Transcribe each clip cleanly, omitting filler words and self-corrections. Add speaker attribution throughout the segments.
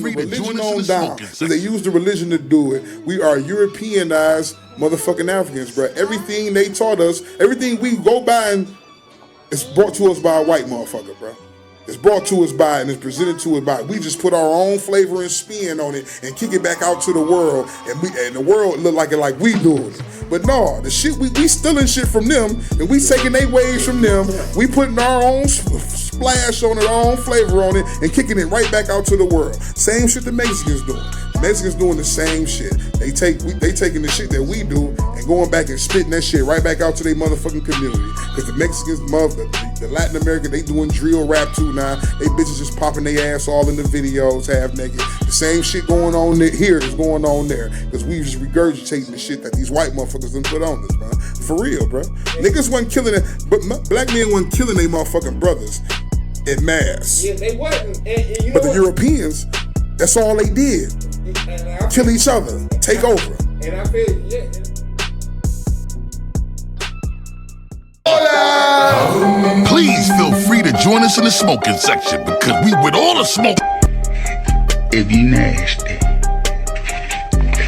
Speaker 1: from the religion on down. So they use the religion to do it. We are Europeanized motherfucking Africans, bro. Everything they taught us, everything we go by, and it's brought to us by a white motherfucker, bro. It's brought to us by and it's presented to us by. We just put our own flavor and spin on it and kick it back out to the world, and the world look like it like we doing it. But no, the shit we stealing shit from them, and we taking their ways from them. We putting our own splash on it, our own flavor on it, and kicking it right back out to the world. Same shit the Mexicans doing. Mexicans doing the same shit. They taking the shit that we do and going back and spitting that shit right back out to their motherfucking community. Because the Mexicans, the Latin America, they doing drill rap too now. They bitches just popping their ass all in the videos, half naked. The same shit going on here is going on there. Because we just regurgitating the shit that these white motherfuckers done put on us, bro. For real, bro. Niggas wasn't killing it, but black men wasn't killing their motherfucking brothers in mass.
Speaker 2: Yeah, they wasn't. And you know
Speaker 1: but the Europeans, that's all they did. Kill each other, take over.
Speaker 2: And I feel, yeah.
Speaker 3: Please feel free to join us in the smoking section because we with all the smoke.
Speaker 4: If you nasty,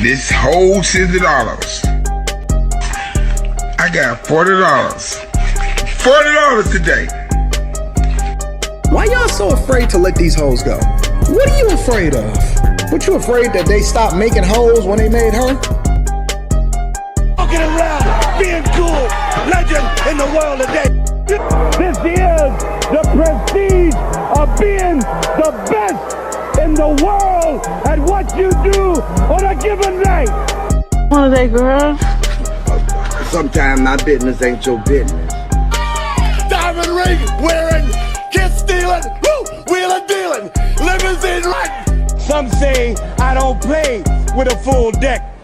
Speaker 4: this whole $60. I got $40. $40 today.
Speaker 5: Why y'all so afraid to let these hoes go? What are you afraid of? What you afraid that they stopped making hoes when they made her?
Speaker 6: Walking around, being cool, legend in the world today. This is the prestige of being the best in the world at what you do on a given night.
Speaker 7: One of they girls.
Speaker 5: Sometimes my business ain't your business.
Speaker 6: Diamond ring wearing, kiss stealing, wheeling dealing, limousine riding. Some say I don't play with a full deck,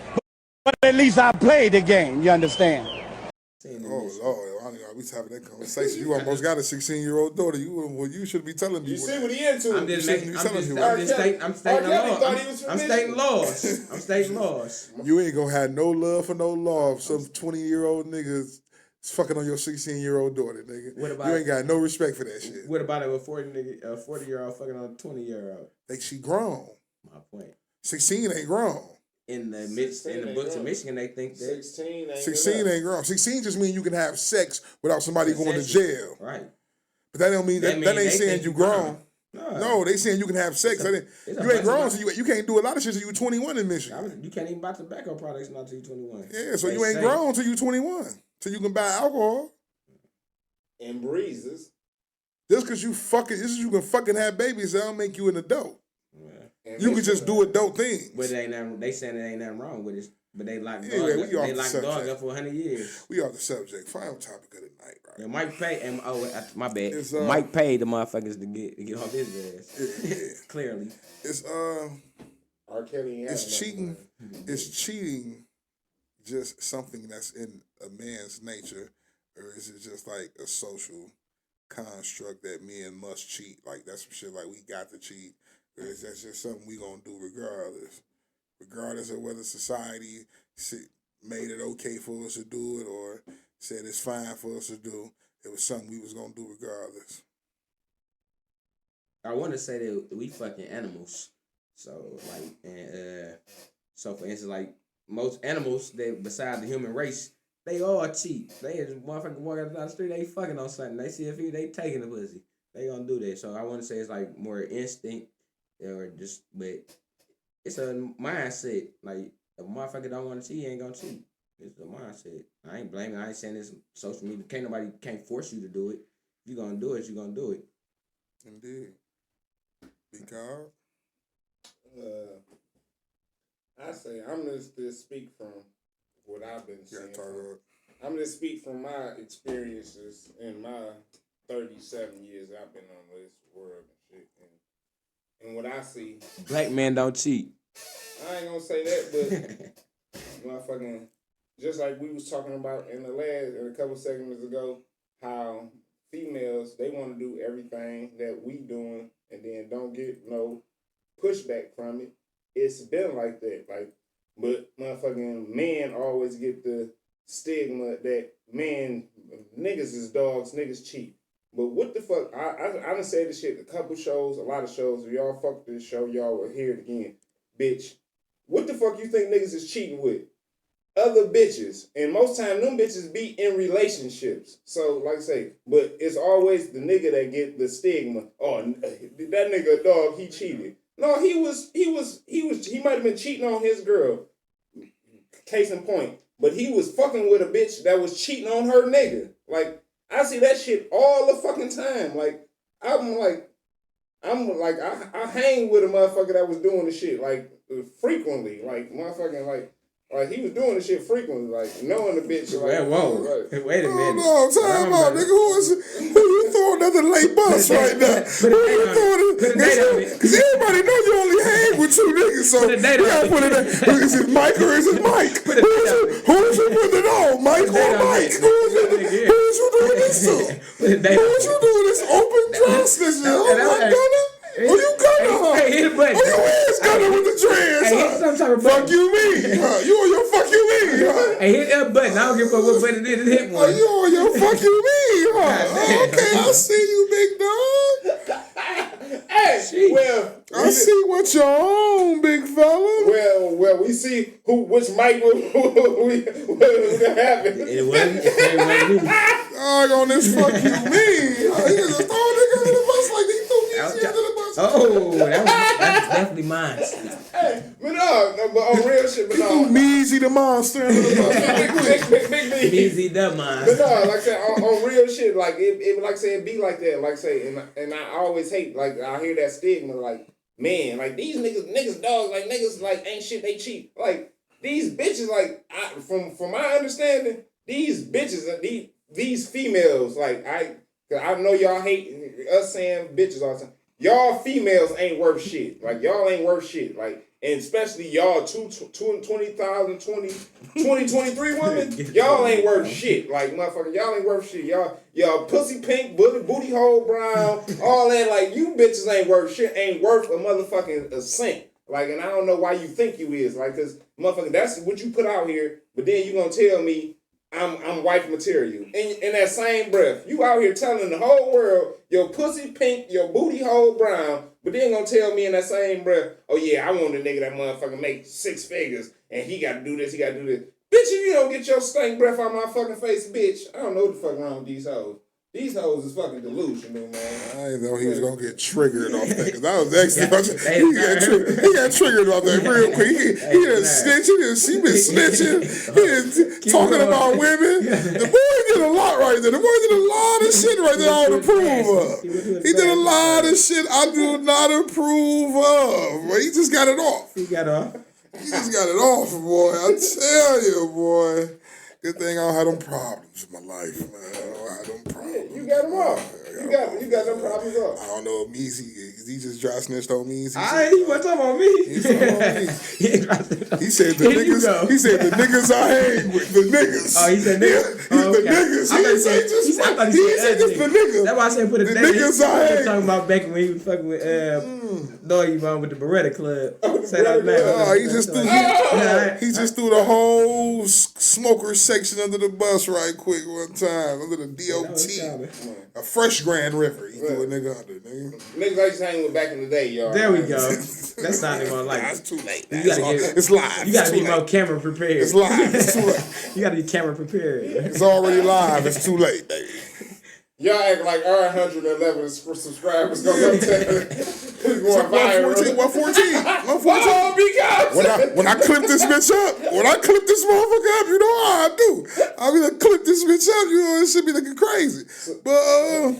Speaker 6: but at least I play the game, you understand?
Speaker 1: Oh, Lord, we having that conversation. You almost got a 16-year-old daughter. You should be telling me.
Speaker 2: You see what he into.
Speaker 8: I'm stating laws.
Speaker 1: You ain't gonna have no love for no law of some 20-year-old niggas fucking on your 16-year-old daughter, nigga. You ain't got no respect for that shit.
Speaker 8: What about a 40-year-old fucking on a 20-year-old?
Speaker 1: Like she grown.
Speaker 8: My point.
Speaker 1: 16 ain't grown.
Speaker 8: In the books of Michigan, they think that
Speaker 1: 16 ain't grown. 16 just mean you can have sex without somebody going to jail.
Speaker 8: Right.
Speaker 1: But that don't mean that ain't saying you grown. No, they saying you can have sex. You ain't grown, so you can't do a lot of shit till you 21 in Michigan.
Speaker 8: You can't even buy tobacco products until you 21.
Speaker 1: Yeah, so you ain't grown till you 21. Till you can buy alcohol.
Speaker 2: And breezes.
Speaker 1: Just because you can fucking have babies, that don't make you an adult. You can just do adult things.
Speaker 8: But they saying there ain't nothing wrong with it. But they locked dog up for 100 years.
Speaker 1: We off the subject. Final topic of the night, right?
Speaker 8: Yeah, Mike paid. My bad. Mike paid the motherfuckers to get off his ass. Yeah. Clearly,
Speaker 1: it's
Speaker 2: R. Kelly.
Speaker 1: It's cheating. Is cheating just something that's in a man's nature, or is it just like a social construct that men must cheat? Like that's some shit like we got to cheat. Or is that just something we gonna do regardless of whether society made it okay for us to do it or said it's fine for us to do? It was something we was gonna do regardless.
Speaker 8: I want to say that we fucking animals. So so for instance, like most animals that besides the human race, they all cheat. They just motherfucking walk out down the street, they fucking on something. They see a few, they taking the pussy. They gonna do that. So I want to say it's like more instinct. Or just, but it's a mindset. Like, if a motherfucker don't want to cheat, he ain't gonna cheat. It's a mindset. I ain't blaming. I ain't saying this social media. Can't force you to do it. If you gonna do it, you gonna do it.
Speaker 1: Indeed. Because
Speaker 2: I say I'm just to speak from what I've been seeing. I'm just speak from my experiences in my 37 years I've been on this world and shit. And what I see,
Speaker 8: black men don't cheat.
Speaker 2: I ain't gonna say that, but motherfucking, just like we was talking about in a couple segments ago, how females, they want to do everything that we doing and then don't get no pushback from it. It's been like that, but motherfucking men always get the stigma that niggas is dogs, niggas cheat. But what the fuck? I done said this shit a couple shows, a lot of shows. If y'all fuck this show, y'all will hear it again. Bitch, what the fuck you think niggas is cheating with? Other bitches. And most time them bitches be in relationships. So, like I say, but it's always the nigga that get the stigma. Oh, that nigga a dog, he cheated. No, he might have been cheating on his girl. Case in point. But he was fucking with a bitch that was cheating on her nigga. Like, I see that shit all the fucking time. Like, I hang with a motherfucker that was doing the shit, like, frequently. Like, motherfucking, like he was doing the shit frequently, like, knowing the bitch. Like,
Speaker 8: whoa.
Speaker 2: Like,
Speaker 8: Wait a minute.
Speaker 1: No, time out, nigga. Who you throwing another late bus right now? Who you throwing it? Because everybody knows you only hang with two niggas, so we gotta put it in. Is it Mike or is it Mike? Who's you putting it on, Mike or Mike? Who's you doing this to? Who's you doing this open dress? This is Gunner? Who you Gunner?
Speaker 8: Hey, hit a button.
Speaker 1: Who you is Gunner with the dreads?
Speaker 8: Hey, hit some type of button.
Speaker 1: Fuck you me. You on your fuck you me.
Speaker 8: Hey, hit that button. I don't give a fuck what button it is. Hit one.
Speaker 1: You on your fuck you me. Okay, I see you, big dog.
Speaker 2: hey, well,
Speaker 1: I see what you're on, big fella.
Speaker 2: Well, we see which Mike was having.
Speaker 8: It wasn't me.
Speaker 1: Dog on this fuck you me. He just throw a nigga in the bus like he threw me into the bus.
Speaker 8: Oh, that's definitely mine.
Speaker 2: Hey, but on real shit, but no.
Speaker 1: Measy the monster under the bus.
Speaker 2: Big
Speaker 8: Easy the mine.
Speaker 2: But no, like I said, on real shit, like it like I said, it be like that. Like I say, and I always hate, like I hear that stigma, like, man, like these niggas dogs, like niggas like ain't shit, they cheat. Like these bitches, like from my understanding, these bitches, these females, like I know y'all hate us saying bitches all the time. Y'all females ain't worth shit. Like y'all ain't worth shit. Like, and especially y'all 2023 women, y'all ain't worth shit. Like motherfucker, y'all ain't worth shit. Y'all pussy pink, booty hole brown, all that. Like you bitches ain't worth shit. Ain't worth a motherfucking cent. Like, and I don't know why you think you is. Like, cause motherfucker, that's what you put out here. But then you gonna tell me I'm wife material. In that same breath, you out here telling the whole world your pussy pink, your booty hole brown, but then gonna tell me in that same breath, oh yeah, I want a nigga that motherfucker make 6 figures and he gotta do this, he gotta do this. Bitch, if you don't get your stank breath out my fucking face, bitch, I don't know what the fuck wrong with these hoes. These hoes is fucking delusional, man.
Speaker 1: I didn't know he was gonna get triggered off that, because I was actually he got triggered off that real quick. He done snitching, she been snitching, he done talking about women. The boy did a lot right there. The boy did a lot of shit right there I don't approve of. He did a lot of shit I do not approve of. But he just got it off.
Speaker 8: He got off.
Speaker 1: He just got it off, boy. I tell you, boy. Good thing I don't have them problems in my life, man. I don't have them problems.
Speaker 2: Yeah, you got them off. You got them problems off.
Speaker 1: I don't know if Measy, he just dry snitched on me.
Speaker 8: He wasn't talking about me.
Speaker 1: He said the niggas I hang with, the niggas.
Speaker 8: Oh, he said niggas?
Speaker 1: The niggas. He said just the niggas.
Speaker 8: That's why I said put a
Speaker 1: the
Speaker 8: name.
Speaker 1: niggas I hang.
Speaker 8: Talking about back when he was fucking with Doggy Bone with the Beretta Club.
Speaker 1: He just threw the whole smoker section under the bus right quick one time, under the DOT. A fresh Grand River. He threw a nigga under, nigga.
Speaker 2: Niggas I used to hang with back in the day, y'all.
Speaker 8: There we go. That's not even like
Speaker 1: It's too late.
Speaker 8: It's
Speaker 1: live.
Speaker 8: You gotta be more camera prepared.
Speaker 1: It's live. It's too late.
Speaker 8: You gotta be camera prepared.
Speaker 1: It's already live. It's too late, baby.
Speaker 2: Y'all act like our 111 subscribers gonna go tell going viral.
Speaker 1: 114.
Speaker 2: Oh, because
Speaker 1: when I clip this bitch up, you know how I do. I'm gonna clip this bitch up, you know, it should be looking crazy. But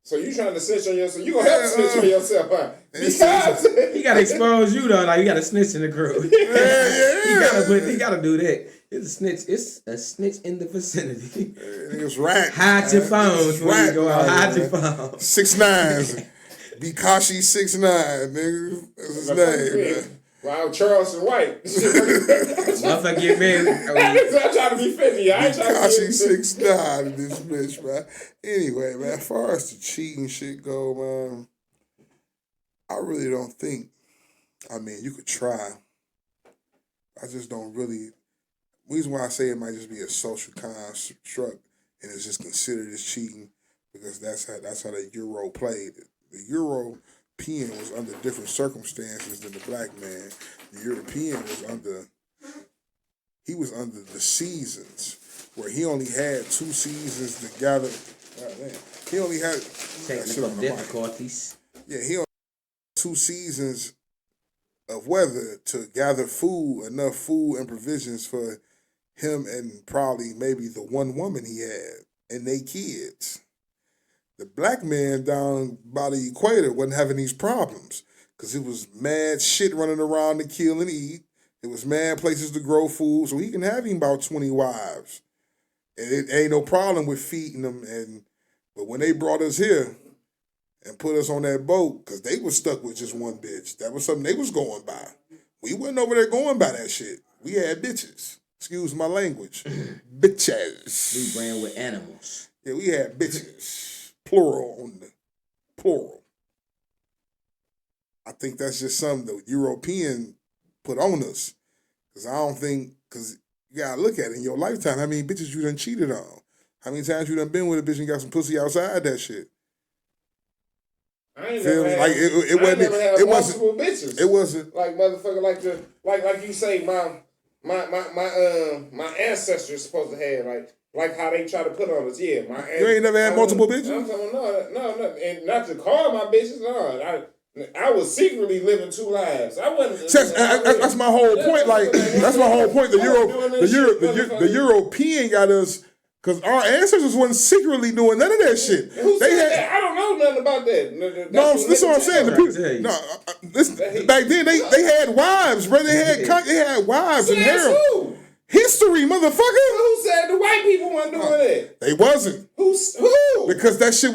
Speaker 2: so you trying to snitch on yourself? You gonna have to snitch on yourself, huh? Because
Speaker 8: he gotta expose you though, like you gotta snitch in the group.
Speaker 1: Yeah.
Speaker 8: He gotta do that. It's a snitch. It's a snitch in the vicinity.
Speaker 1: It's rat.
Speaker 8: Hide your phones when you go out. Hide your phones.
Speaker 1: 6'9". Bikashi 6'9", nigga. That's his name, man.
Speaker 2: Wow, Charleston White.
Speaker 8: Motherfucker get mad.
Speaker 2: I'm trying to be 50. I ain't trying to be 50.
Speaker 1: Bikashi 6'9" in this bitch, man. Anyway, man, as far as the cheating shit go, man, I really don't think. I mean, you could try. I just don't really. The reason why I say it might just be a social construct and it's just considered as cheating because that's how the Euro played. The European was under different circumstances than the black man. The European was under the seasons, where he only had 2 seasons to gather. He only had
Speaker 8: technical difficulties.
Speaker 1: Yeah, he only had 2 seasons of weather to gather enough food and provisions for him and probably maybe the one woman he had and they kids. The black man down by the equator wasn't having these problems because it was mad shit running around to kill and eat. It was mad places to grow food, so he can have him about 20 wives. And it ain't no problem with feeding them. But when they brought us here and put us on that boat, because they was stuck with just one bitch, that was something they was going by. We wasn't over there going by that shit. We had bitches. Excuse my language. Bitches.
Speaker 8: We ran with animals.
Speaker 1: Yeah, we had bitches. Plural on the plural. I think that's just something the European put on us. Because you gotta look at it in your lifetime. How many bitches you done cheated on? How many times you done been with a bitch and got some pussy outside that shit?
Speaker 2: I ain't never had, like it wasn't multiple bitches.
Speaker 1: It wasn't
Speaker 2: like motherfucker like you say my ancestors supposed to have like how they try to put on us. Yeah,
Speaker 1: you ain't never had multiple bitches.
Speaker 2: I'm talking, no, and not to call my bitches. No, I was secretly living 2 lives. I wasn't.
Speaker 1: That's my whole point. Like that's my whole point. The European got us. Because our ancestors wasn't secretly doing none of that shit.
Speaker 2: Who said that? I don't know nothing about that.
Speaker 1: No, this is what I'm saying. Back then they had wives, bro. They had wives and harem. History, motherfucker.
Speaker 2: Who said the white people weren't doing that?
Speaker 1: They wasn't.
Speaker 2: Who?
Speaker 1: Because that shit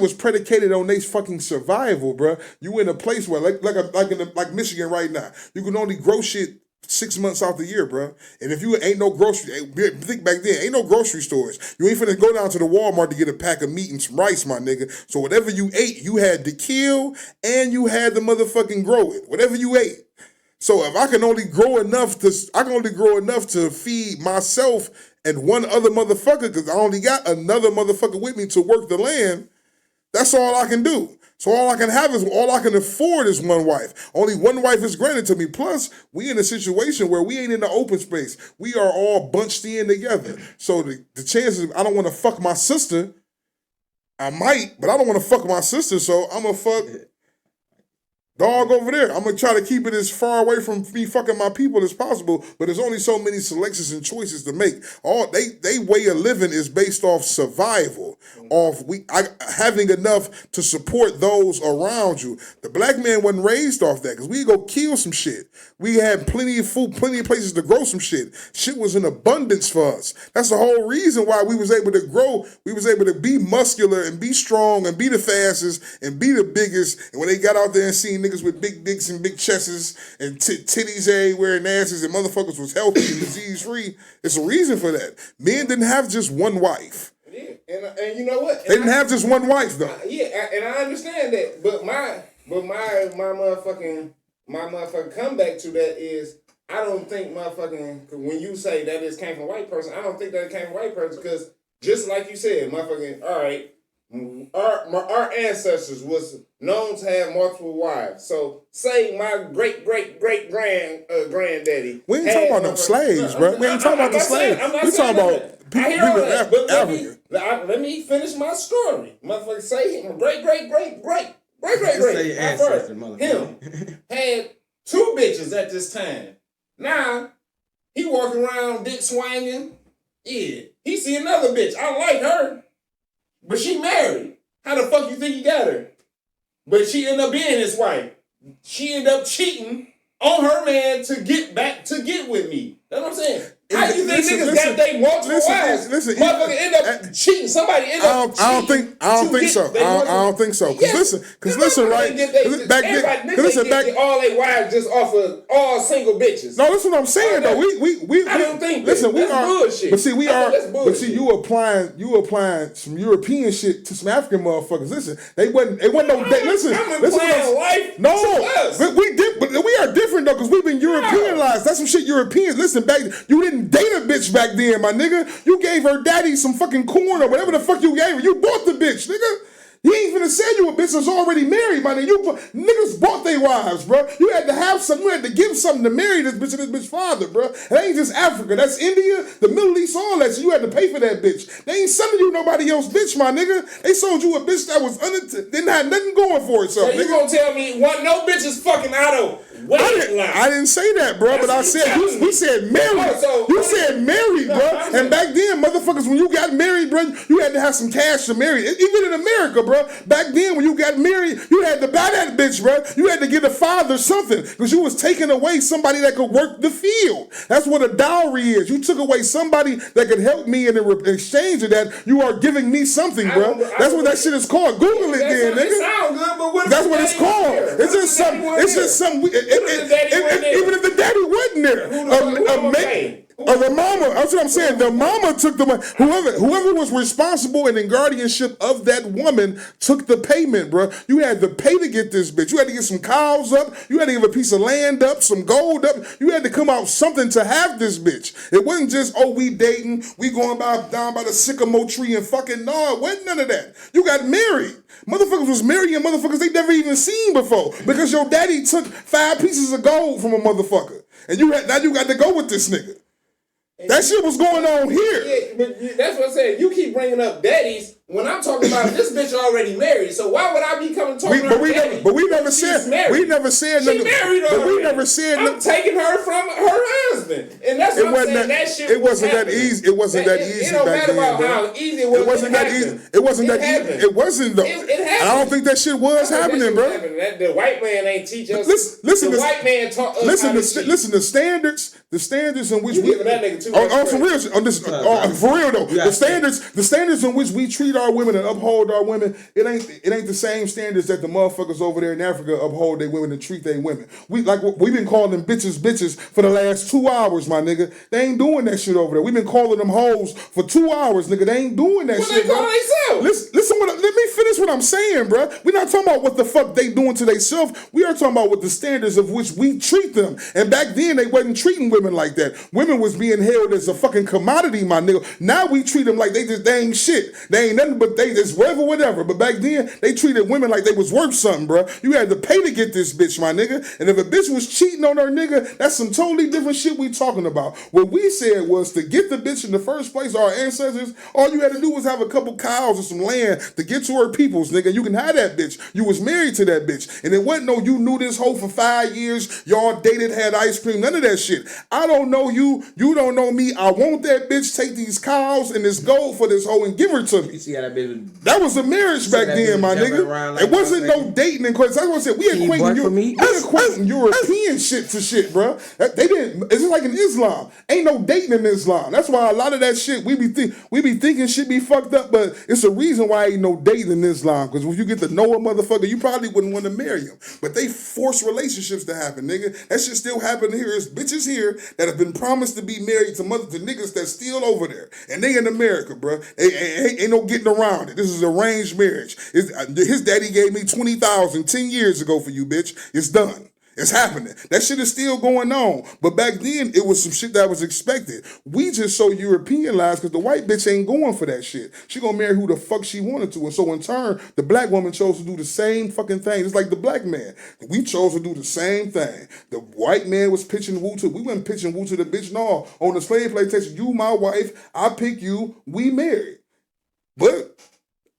Speaker 1: was predicated on their fucking survival, bro. You in a place where like Michigan right now, you can only grow shit 6 months out the year, bro. And if you ain't no grocery, think back then, ain't no grocery stores. You ain't finna go down to the Walmart to get a pack of meat and some rice, my nigga. So whatever you ate, you had to kill and you had to motherfucking grow it. Whatever you ate. So if I can only grow enough to feed myself and one other motherfucker, because I only got another motherfucker with me to work the land, that's all I can do. So all I can afford is one wife. Only one wife is granted to me. Plus, we in a situation where we ain't in the open space. We are all bunched in together. So the chances, I don't want to fuck my sister. I might, but I don't want to fuck my sister. So I'm going to fuck dog over there. I'm going to try to keep it as far away from me fucking my people as possible. But there's only so many selections and choices to make. They way of living is based off survival, off having enough to support those around you. The black man wasn't raised off that because we go kill some shit. We had plenty of food, plenty of places to grow some shit. Shit was in abundance for us. That's the whole reason why we was able to grow. We was able to be muscular and be strong and be the fastest and be the biggest. And when they got out there and seen niggas with big dicks and big chests and titties everywhere and asses and motherfuckers was healthy and disease free, it's a reason for that. Men didn't have just one wife.
Speaker 2: Yeah, and you know what?
Speaker 1: They didn't have just one wife though.
Speaker 2: And I understand that, but my motherfucking comeback to that is I don't think motherfucking when you say that it came from a white person, I don't think that it came from a white person because just like you said, motherfucking all right. Our ancestors was known to have multiple wives. So say my great granddaddy.
Speaker 1: We ain't talking about no slaves, bro. We ain't talking about the slaves. We talking about people African.
Speaker 2: Let me finish my story. Motherfucker, say him great. First, him had 2 bitches at this time. Now he walking around dick swinging. Yeah, he see another bitch. I like her. But she married. How the fuck you think he got her? But she ended up being his wife. She ended up cheating on her man to get with me. That's what I'm saying. How do you think niggas got they multiple wives? Motherfucker end up cheating. Somebody end up cheating.
Speaker 1: I don't think so. I don't think so. Because listen, right? Back then,
Speaker 2: all they wives just off of all single bitches.
Speaker 1: No, that's what I'm saying though.
Speaker 2: I don't think
Speaker 1: listen,
Speaker 2: that's bullshit.
Speaker 1: But see, you applying some European shit to some African motherfuckers. Listen, they wasn't no. Listen,
Speaker 2: I'm applying life.
Speaker 1: No, we did, but we are different though, because we've been Europeanized. That's some shit Europeans. Listen, back you didn't date a bitch back then, my nigga. You gave her daddy some fucking corn or whatever the fuck you gave her. You bought the bitch, nigga. He ain't finna say you a bitch that's already married, my nigga. Niggas bought their wives, bro. You had to have something. You had to give something to marry this bitch and this bitch father, bro. It ain't just Africa. That's India, the Middle East, all that shit. You had to pay for that bitch. They ain't selling you nobody else bitch, my nigga. They sold you a bitch that was didn't have nothing going for itself,
Speaker 2: so you gonna tell me no bitch is fucking out of
Speaker 1: I didn't say that, bro, but I said we said married. You said married, bro. And back then, motherfuckers, when you got married, bro, you had to have some cash to marry. Even in America, bro, back then when you got married, you had to buy that bitch, bro. You had to get a father something because you was taking away somebody that could work the field. That's what a dowry is. You took away somebody that could help me, and in exchange of that, you are giving me something, bro. That's what that shit is called. Google it, then, nigga.
Speaker 2: It sound good, but what
Speaker 1: that's what it's called. It's just something. It's just something. Even if the daddy wasn't there, the mama. That's what I'm saying. The mama took the money. Whoever was responsible and in guardianship of that woman took the payment, bro. You had to pay to get this bitch. You had to get some cows up. You had to give a piece of land up, some gold up. You had to come out something to have this bitch. It wasn't just we dating, we going down by the sycamore tree and fucking. No, it wasn't none of that. You got married. Motherfuckers was marrying motherfuckers they never even seen before because your daddy took 5 pieces of gold from a motherfucker, and now you got to go with this nigga. That shit was going on here.
Speaker 2: Yeah, but that's what I said. You keep bringing up daddies when I'm talking about this bitch already married. So why would I be coming talking about daddy?
Speaker 1: But we never said.
Speaker 2: She married
Speaker 1: She
Speaker 2: married already.
Speaker 1: But we never said.
Speaker 2: I'm taking her from her husband, and that's what I'm saying. That shit.
Speaker 1: It wasn't that easy. It wasn't that easy.
Speaker 2: It don't
Speaker 1: back
Speaker 2: matter
Speaker 1: then,
Speaker 2: about
Speaker 1: bro.
Speaker 2: how easy it was.
Speaker 1: It wasn't that easy. It wasn't that easy. It wasn't though.
Speaker 2: It happened.
Speaker 1: I don't think that shit was happening, bro.
Speaker 2: The white man ain't teach us.
Speaker 1: Listen.
Speaker 2: The white man taught us how to cheat.
Speaker 1: Listen. The standards in which
Speaker 2: you
Speaker 1: we.
Speaker 2: Giving that nigga too much credit.
Speaker 1: For real though. The standards in which we treat our women and uphold our women, it ain't the same standards that the motherfuckers over there in Africa uphold their women and treat their women. We've been calling them bitches for the last 2 hours, my nigga. They ain't doing that shit over there. We've been calling them hoes for 2 hours, nigga. They ain't doing that shit, bro. Listen, let me finish what I'm saying, bro. We're not talking about what the fuck they doing to themselves. We are talking about what the standards of which we treat them. And back then they wasn't treating women like that. Women was being held as a fucking commodity, my nigga. Now we treat them like they ain't shit. They ain't nothing but they just whatever. But back then, they treated women like they was worth something, bro. You had to pay to get this bitch, my nigga. And if a bitch was cheating on her nigga, that's some totally different shit we talking about. What we said was to get the bitch in the first place, our ancestors, all you had to do was have a couple cows or some land to get to her peoples, nigga. You can have that bitch. You was married to that bitch. And it wasn't no you knew this hoe for 5 years, y'all dated, had ice cream, none of that shit. I don't know you, you don't know me. I want that bitch, take these cows and this gold for this hoe and give her to me.
Speaker 8: You see how that bitch was,
Speaker 1: that was a marriage back then, my nigga. Like it wasn't no dating and cause that's what I said. We equating European shit to shit, bro. They didn't. It's just like in Islam. Ain't no dating in Islam. That's why a lot of that shit we be thinking shit be fucked up, but it's a reason why ain't no dating in Islam. Because when you get to know a motherfucker, you probably wouldn't want to marry him. But they force relationships to happen, nigga. That shit still happening here. There's bitches here that have been promised to be married to niggas that's still over there, and they in America, bro. Ain't no getting around it. This is arranged marriage. His daddy gave me $20,000 10 years ago for you, bitch. It's done. It's happening. That shit is still going on. But back then, it was some shit that was expected. We just so Europeanized because the white bitch ain't going for that shit. She gonna marry who the fuck she wanted to. And so in turn, the black woman chose to do the same fucking thing. It's like the black man. We chose to do the same thing. The white man was pitching woo to. We wasn't pitching woo to the bitch. No. On the slave plantation, you my wife, I pick you, we married. But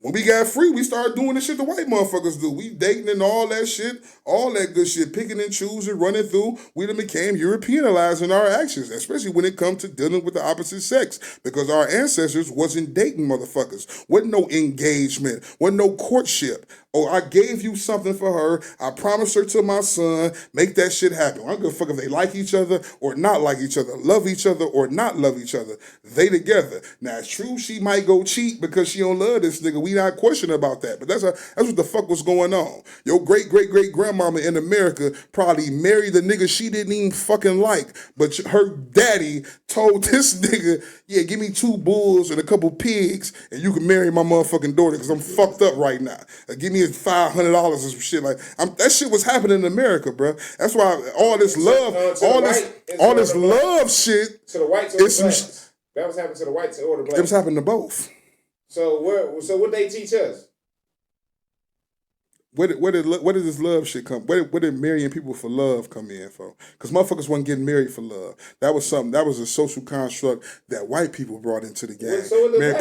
Speaker 1: when we got free, we started doing the shit the white motherfuckers do. We dating and all that shit, all that good shit, picking and choosing, running through. We done became Europeanized in our actions, especially when it comes to dealing with the opposite sex, because our ancestors wasn't dating motherfuckers. Wasn't no engagement, wasn't no courtship. Oh, I gave you something for her. I promised her to my son. Make that shit happen. I don't give a fuck if they like each other or not like each other, love each other or not love each other. They together. Now, it's true she might go cheat because she don't love this nigga. We not question about that. But that's what the fuck was going on. Your great-great-great-grandmama in America probably married the nigga she didn't even fucking like. But her daddy told this nigga, yeah, give me 2 bulls and a couple pigs and you can marry my motherfucking daughter because I'm fucked up right now. Give me $500 or some shit. Like, that shit was happening in America, bro. That's why all this love, all this love shit.
Speaker 2: To the whites or the blacks? That was happening to the whites or the blacks?
Speaker 1: It was happening to both.
Speaker 2: So what they teach us?
Speaker 1: Where did this love shit come? Where did marrying people for love come in for? Because motherfuckers wasn't getting married for love. That was something. That was a social construct that white people brought into the game. Man,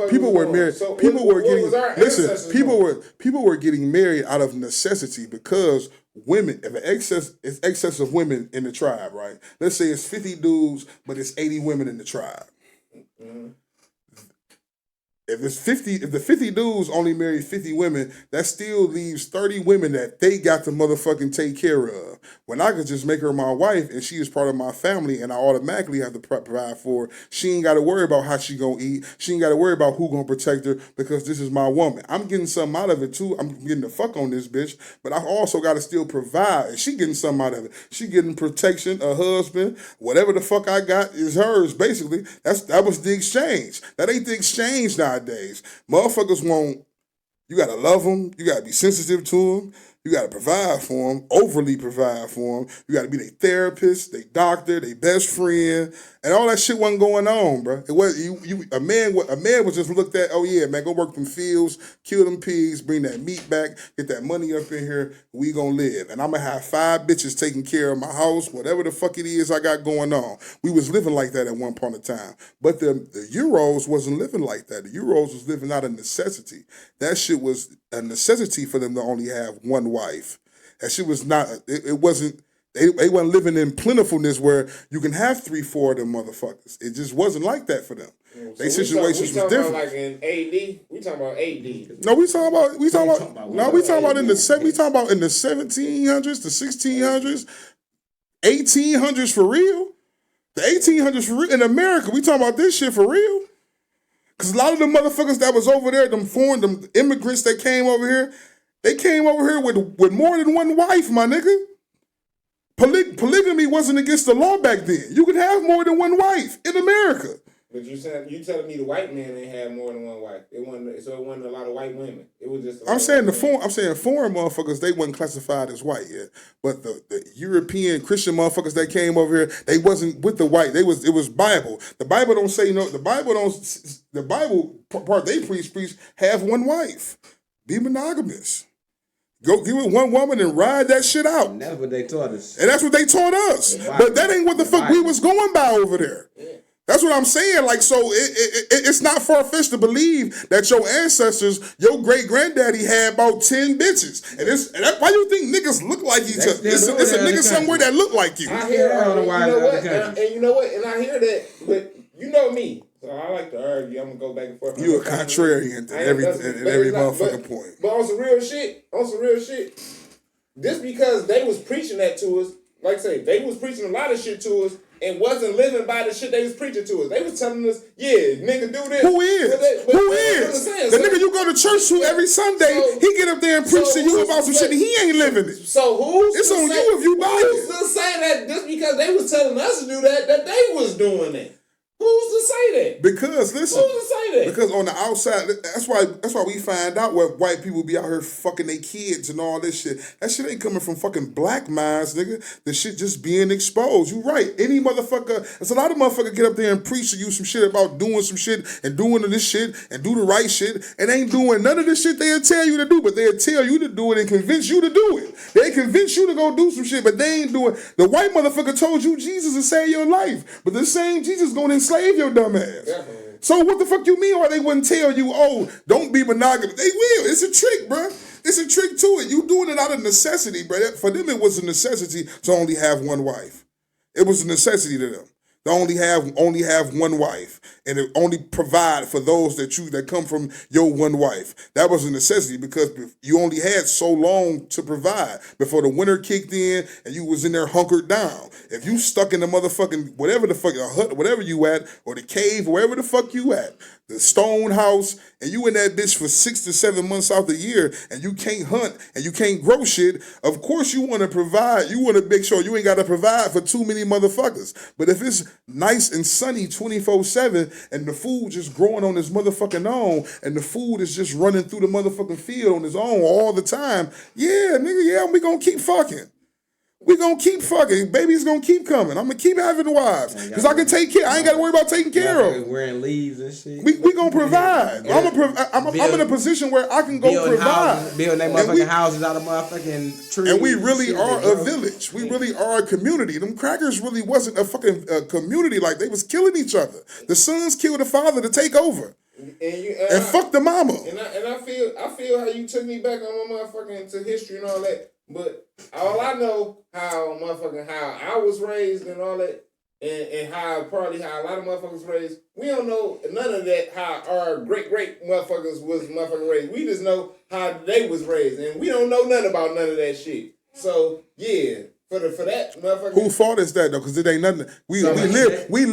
Speaker 1: people were married. People were getting. Listen, people were getting married out of necessity because women. If it's excess of women in the tribe, right? Let's say it's 50 dudes, but it's 80 women in the tribe. Mm-hmm. If the 50 dudes only marry 50 women, that still leaves 30 women that they got to motherfucking take care of. When I could just make her my wife and she is part of my family and I automatically have to provide for her, she ain't got to worry about how she gonna eat. She ain't got to worry about who gonna protect her because this is my woman. I'm getting something out of it too. I'm getting the fuck on this bitch, but I also got to still provide. And she getting something out of it. She getting protection, a husband, whatever the fuck I got is hers, basically. That was the exchange. That ain't the exchange nowadays. Motherfuckers want, you gotta love them, you gotta be sensitive to them, you gotta provide for them, overly provide for them, you gotta be their therapist, their doctor, their best friend, and all that shit wasn't going on, bro. It was a man was just looked at, oh yeah, man, go work them fields, kill them pigs, bring that meat back, get that money up in here, we gonna live. And I'm gonna have 5 bitches taking care of my house, whatever the fuck it is I got going on. We was living like that at one point in time. But the Euros wasn't living like that. The Euros was living out of necessity. That shit was a necessity for them to only have one wife. That shit was not, it wasn't, they weren't living in plentifulness where you can have 3-4 of them motherfuckers. It just wasn't like that for them. Their situations was different.
Speaker 2: Like in AD, we talking about AD.
Speaker 1: No, we talking about in the 1700s, the 1600s, 1800s for real. The 1800s for real. In America, we talking about this shit for real. Because a lot of the motherfuckers that was over there, them immigrants that came over here, they came over here with more than one wife, my nigga. Polygamy wasn't against the law back then. You could have more than one wife in America.
Speaker 2: But you telling me the white man ain't had more than one wife? It wasn't a lot of white women. It was just.
Speaker 1: I'm saying foreign motherfuckers, they wasn't classified as white yet. But the European Christian motherfuckers that came over here, they wasn't with the white. It was Bible. The Bible don't say no. The Bible part they preach have one wife. Be monogamous. Go give it one woman and ride that shit out.
Speaker 8: And that's what they taught us.
Speaker 1: And that's what they taught us. But that ain't what the fuck we was going by over there. Yeah. That's what I'm saying. Like, so it's not far-fetched to believe that your ancestors, your great-granddaddy had about 10 bitches. And why you think niggas look like each other? It's a nigga somewhere that look like you.
Speaker 2: I hear that. You know what? And I hear that, but you know me. So I like to argue. I'm gonna go back and forth.
Speaker 1: You a contrarian at every motherfucking point.
Speaker 2: But on some real shit, just because they was preaching that to us, like I say, they was preaching a lot of shit to us and wasn't living by the shit they was preaching to us. They was telling us, yeah, nigga, do this.
Speaker 1: Who is? Who is? The nigga you go to church to every Sunday, he get up there and preach to you about some shit and he ain't living it.
Speaker 2: So it's on you
Speaker 1: if you buy it.
Speaker 2: Who's to say that just because they was telling us to do that they was doing it? Who's to say that?
Speaker 1: Because listen,
Speaker 2: who's to say that?
Speaker 1: Because on the outside, that's why we find out where white people be out here fucking their kids and all this shit. That shit ain't coming from fucking black minds, nigga. The shit just being exposed. You right. Any motherfucker, there's a lot of motherfuckers get up there and preach to you some shit about doing some shit and doing this shit and do the right shit and ain't doing none of the shit they'll tell you to do, but they'll tell you to do it and convince you to do it. They convince you to go do some shit, but they ain't doing. The white motherfucker told you Jesus will save your life, but the same Jesus gonna enslave your dumb ass.
Speaker 2: Definitely.
Speaker 1: So what the fuck you mean why they wouldn't tell you, oh, don't be monogamous? They will. It's a trick, bro. It's a trick to it. You doing it out of necessity, bro. For them, it was a necessity to only have one wife. It was a necessity to them. To only have one wife and it only provide for those that come from your one wife. That was a necessity because you only had so long to provide before the winter kicked in and you was in there hunkered down. If you stuck in the motherfucking whatever the fuck a hut, whatever you at, or the cave, wherever the fuck you at, the stone house, and you in that bitch for 6 to 7 months out the year, and you can't hunt and you can't grow shit, of course you want to provide. You want to make sure you ain't got to provide for too many motherfuckers. But if it's nice and sunny 24/7 and the food just growing on its motherfucking own, and the food is just running through the motherfucking field on its own all the time, yeah, nigga, yeah, we gonna keep fucking. We gonna keep fucking. Baby's gonna keep coming. I'm gonna keep having wives because I can take care. I ain't got to worry about taking care of.
Speaker 8: Wearing leaves and shit.
Speaker 1: We gonna provide. I'm in a position where I can go provide.
Speaker 8: Building their motherfucking houses out of motherfucking trees.
Speaker 1: And we really are a village. We really are a community. Them crackers really wasn't a fucking community. Like, they was killing each other. The sons killed the father to take over. And fuck the mama.
Speaker 2: And I feel how you took me back on my motherfucking to history and all that. But all I know how I was raised and all that, and how a lot of motherfuckers raised. We don't know none of that how our great motherfuckers was motherfucking raised. We just know how they was raised, and we don't know nothing about none of that shit. So yeah. For that motherfucker.
Speaker 1: Who fault is that though? Because it ain't nothing. We live in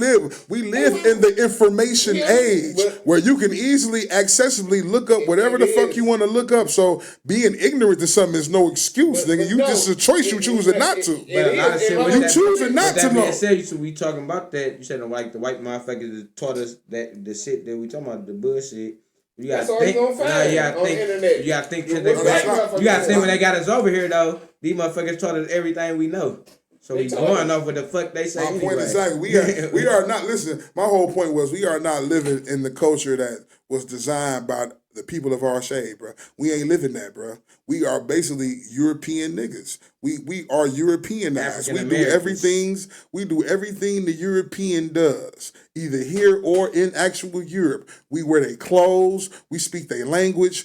Speaker 1: the information age where you can easily accessibly look up whatever the fuck you want to look up. So being ignorant to something is no excuse, nigga. You just a choice. You choosing not to. You choosing not to know.
Speaker 8: So we talking about that. You said like the white motherfuckers that taught us that the shit that we talking about, the bullshit. You gotta think. You gotta think when they got us over here though. These motherfuckers taught us everything we know. So we going off what the fuck they say.
Speaker 1: My point exactly. We are not, listen, my whole point was we are not living in the culture that was designed by the people of our shade, bro. We ain't living that, bro. We are basically European niggas. We are Europeanized. We do everything the European does, either here or in actual Europe. We wear their clothes. We speak their language.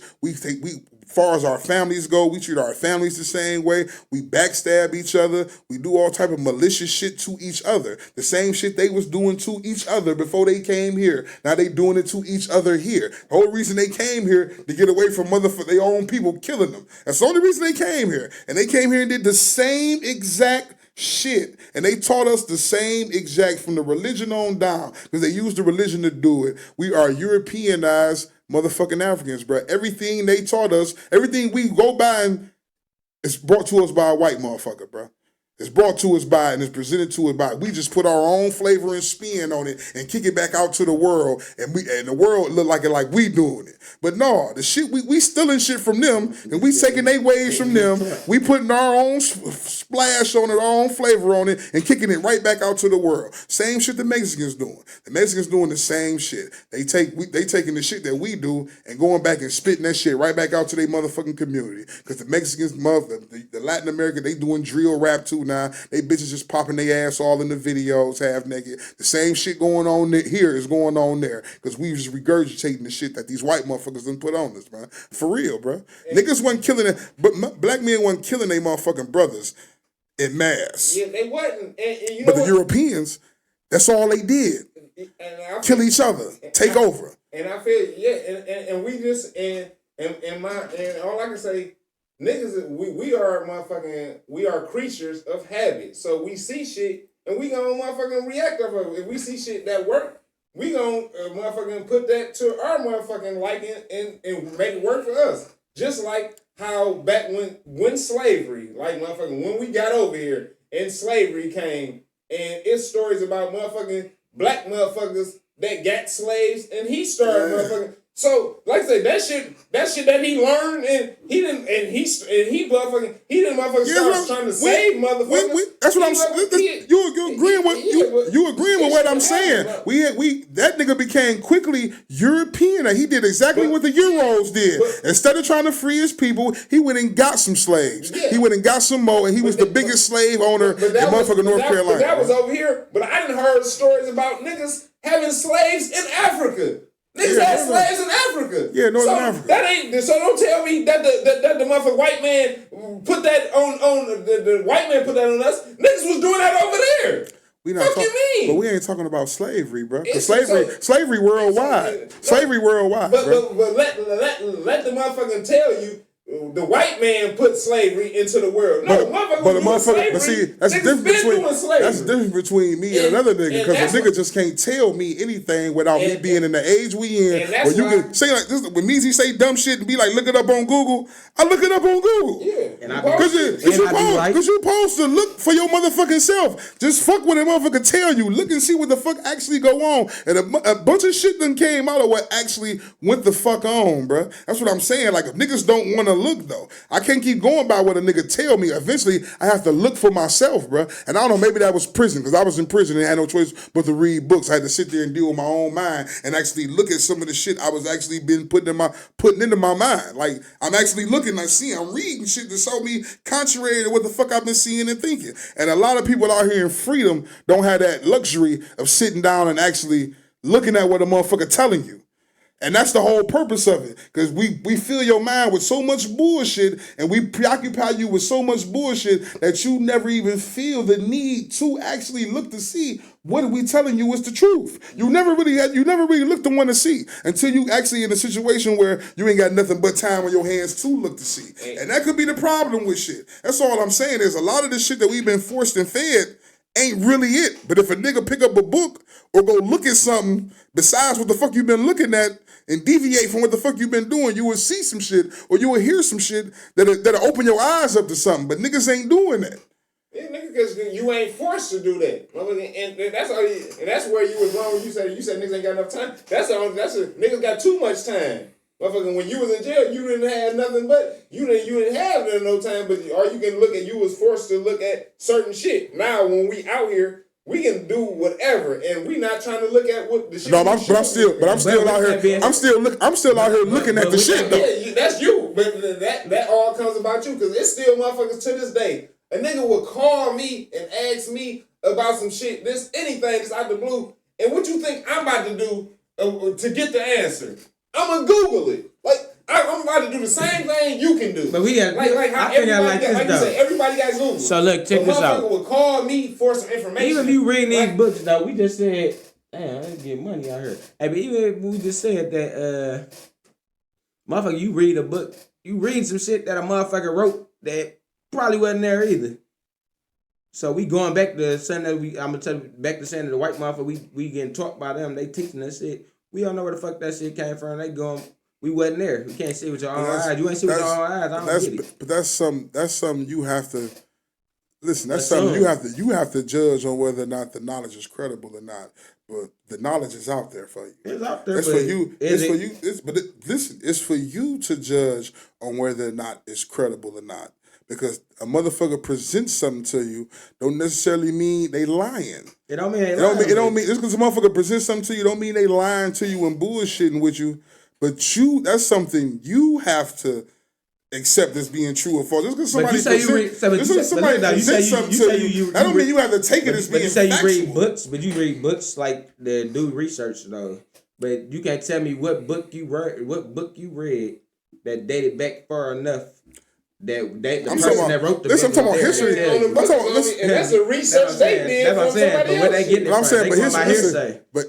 Speaker 1: Far as our families go, we treat our families the same way. We backstab each other. We do all type of malicious shit to each other. The same shit they was doing to each other before they came here. Now they doing it to each other here. The whole reason they came here to get away from their own people killing them. That's the only reason they came here. And they came here and did the same exact shit. And they taught us the same exact from the religion on down because they used the religion to do it. We are Europeanized motherfucking Africans, bro. Everything they taught us, everything we go by, and it's brought to us by a white motherfucker, bro. It's brought to us by and it's presented to us by. We just put our own flavor and spin on it and kick it back out to the world, and the world look like we doing it. But no, the shit we stealing shit from them, and we taking their ways from them. We putting our own splash on it, our own flavor on it, and kicking it right back out to the world. Same shit the Mexicans doing. The Mexicans doing the same shit. They taking the shit that we do and going back and spitting that shit right back out to their motherfucking community. Because the Mexicans, the Latin America, they doing drill rap too. Now, they bitches just popping their ass all in the videos, half naked. The same shit going on here is going on there. Because we just regurgitating the shit that these white motherfuckers done put on us, man. For real, bro. Niggas wasn't killing it, but black men wasn't killing their motherfucking brothers in mass.
Speaker 2: Yeah, they wasn't. And you know
Speaker 1: but the Europeans, that's all they did. Kill each other, take over.
Speaker 2: And I feel, and we just, and all I can say, niggas, we are creatures of habit. So we see shit and we gonna motherfucking react off of it. If we see shit that work, we gonna motherfucking put that to our motherfucking liking and make it work for us. Just like how back when slavery, like motherfucking when we got over here and slavery came, and it's stories about motherfucking black motherfuckers that got slaves and he started motherfucking. So, like I said, that shit that he learned and he didn't start trying to save motherfuckers.
Speaker 1: That's what I'm saying. You agreeing with what I'm saying. That nigga became quickly European. He did exactly what the Euros did. Instead of trying to free his people, he went and got some slaves. Yeah. He went and got some more, and he was the biggest slave owner in motherfucking North Carolina.
Speaker 2: But that was over here. But I didn't heard stories about niggas having slaves in Africa. Niggas had slaves in Africa.
Speaker 1: Yeah, Northern Africa.
Speaker 2: That ain't so. Don't tell me that the motherfucking white man put that on the white man put that on us. Niggas was doing that over there.
Speaker 1: But we ain't talking about slavery, bro. Because slavery worldwide. Slavery worldwide.
Speaker 2: But let the motherfucking tell you the white man put slavery into the world. No,
Speaker 1: but see, that's the difference between me and another nigga. Because the nigga just can't tell me anything without me being in the age we in. Where you can say like this, when Meezy say dumb shit and be like, look it up on Google. I look it up on Google.
Speaker 2: Yeah,
Speaker 1: because you supposed to look for your motherfucking self. Just fuck what a motherfucker tell you. Look and see what the fuck actually go on. And a bunch of shit done came out of what actually went the fuck on, bruh. That's what I'm saying. Like if niggas don't want to look though. I can't keep going by what a nigga tell me. Eventually, I have to look for myself, bro. And I don't know, maybe that was prison, because I was in prison and had no choice but to read books. I had to sit there and deal with my own mind and actually look at some of the shit I was actually been putting into my mind. Like I'm actually looking, I'm reading shit that show me contrary to what the fuck I've been seeing and thinking. And a lot of people out here in freedom don't have that luxury of sitting down and actually looking at what a motherfucker telling you. And that's the whole purpose of it. Because we fill your mind with so much bullshit and we preoccupy you with so much bullshit that you never even feel the need to actually look to see what are we telling you is the truth. You never really looked to want to see until you actually in a situation where you ain't got nothing but time on your hands to look to see. And that could be the problem with shit. That's all I'm saying is a lot of the shit that we've been forced and fed ain't really it. But if a nigga pick up a book or go look at something besides what the fuck you've been looking at and deviate from what the fuck you've been doing, you will see some shit or you will hear some shit that'll open your eyes up to something. But niggas ain't doing that.
Speaker 2: Yeah, nigga, because you ain't forced to do that. And that's where you was wrong when you said niggas ain't got enough time. Niggas got too much time. Motherfucker, when you was in jail, you didn't have nothing but you didn't have no time, but all you can look at, you was forced to look at certain shit. Now when we out here, we can do whatever, and we not trying to look at what the shit. No, I'm still out here. I'm still out here looking at the shit though. Yeah, that's you, but that all comes about you, because it's still motherfuckers to this day. A nigga will call me and ask me about some shit, anything that's out the blue, and what you think I'm about to do to get the answer? I'm gonna Google it. Like I'm about to do the same thing you can do.
Speaker 8: But we got
Speaker 2: everybody got Google.
Speaker 8: So look, check this out.
Speaker 2: Motherfucker will call me for some information.
Speaker 8: Even if you reading these books though, we just said, damn, let's get money out here. Hey, but even if we just said that, motherfucker, you read a book, you read some shit that a motherfucker wrote that probably wasn't there either. So we going back to saying that I'm gonna tell you back to saying that the white motherfucker, we getting taught by them, they teaching us shit. We don't know where the fuck that shit came from. They going, we wasn't there. We can't see with your own eyes. You ain't see with your own eyes. I don't get it.
Speaker 1: But that's something you have to listen. That's something you have to judge on whether or not the knowledge is credible or not. But the knowledge is out there for you.
Speaker 8: It's out there.
Speaker 1: It's for you. It's for you to judge on whether or not it's credible or not. Because a motherfucker presents something to you don't necessarily mean they lying.
Speaker 8: It don't mean they lying.
Speaker 1: It don't mean just because a motherfucker presents something to you don't mean they lying to you and bullshitting with you. But that's something you have to accept as being true or false. Just because somebody presents something to you, that don't mean you have to take it as being factual.
Speaker 8: You read books, but you read books like the do research though. But you can't tell me what book you read that dated back far enough. That the person that wrote the book.
Speaker 1: I'm talking about history.
Speaker 2: And that's a research they did.
Speaker 8: That's what I'm saying. But where they getting it from?
Speaker 1: But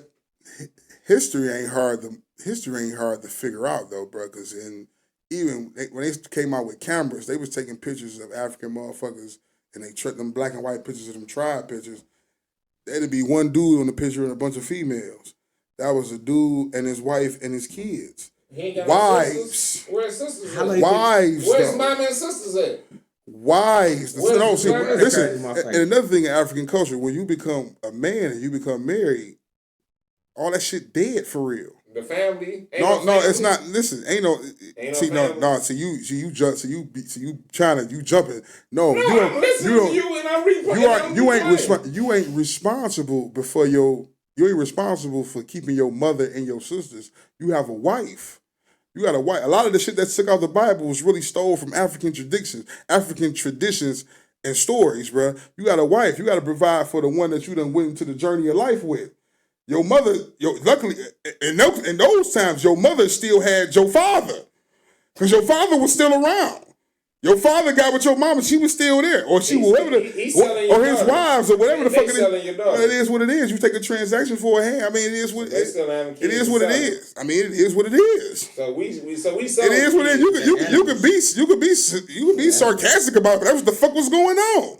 Speaker 1: history ain't hard to figure out though, bro. Because when they came out with cameras, they was taking pictures of African motherfuckers and they took them black and white pictures of them tribe pictures. There'd be one dude on the picture and a bunch of females. That was a dude and his wife and his kids.
Speaker 2: He ain't got
Speaker 1: wives.
Speaker 2: No where's sisters at?
Speaker 1: Wives.
Speaker 2: Where's mama and sisters at?
Speaker 1: Wives. Listen, and another thing in African culture, when you become a man and you become married, all that shit dead for real.
Speaker 2: The family.
Speaker 1: No, it's not. Listen, ain't no. See, you jumping. No,
Speaker 2: I'm listening to you and I'm replaying.
Speaker 1: You ain't responsible before you ain't responsible for keeping your mother and your sisters. You have a wife. You got a wife. A lot of the shit that took out the Bible was really stole from African traditions and stories, bro. You got a wife. You got to provide for the one that you done went into the journey of life with. Your mother, luckily, in those times, your mother still had your father. Because your father was still around. Your father got with your mama, she was still there. Or she whoever
Speaker 2: he's selling your
Speaker 1: or his
Speaker 2: daughter.
Speaker 1: wives or whatever the fuck it
Speaker 2: selling your
Speaker 1: is.
Speaker 2: daughter.
Speaker 1: Well, it is what it is. You take a transaction for a hand. I mean, it is what it is. It is what it is. I mean, it is what it is.
Speaker 2: So we
Speaker 1: It is what it is. You could be sarcastic about it. That was the fuck was going on.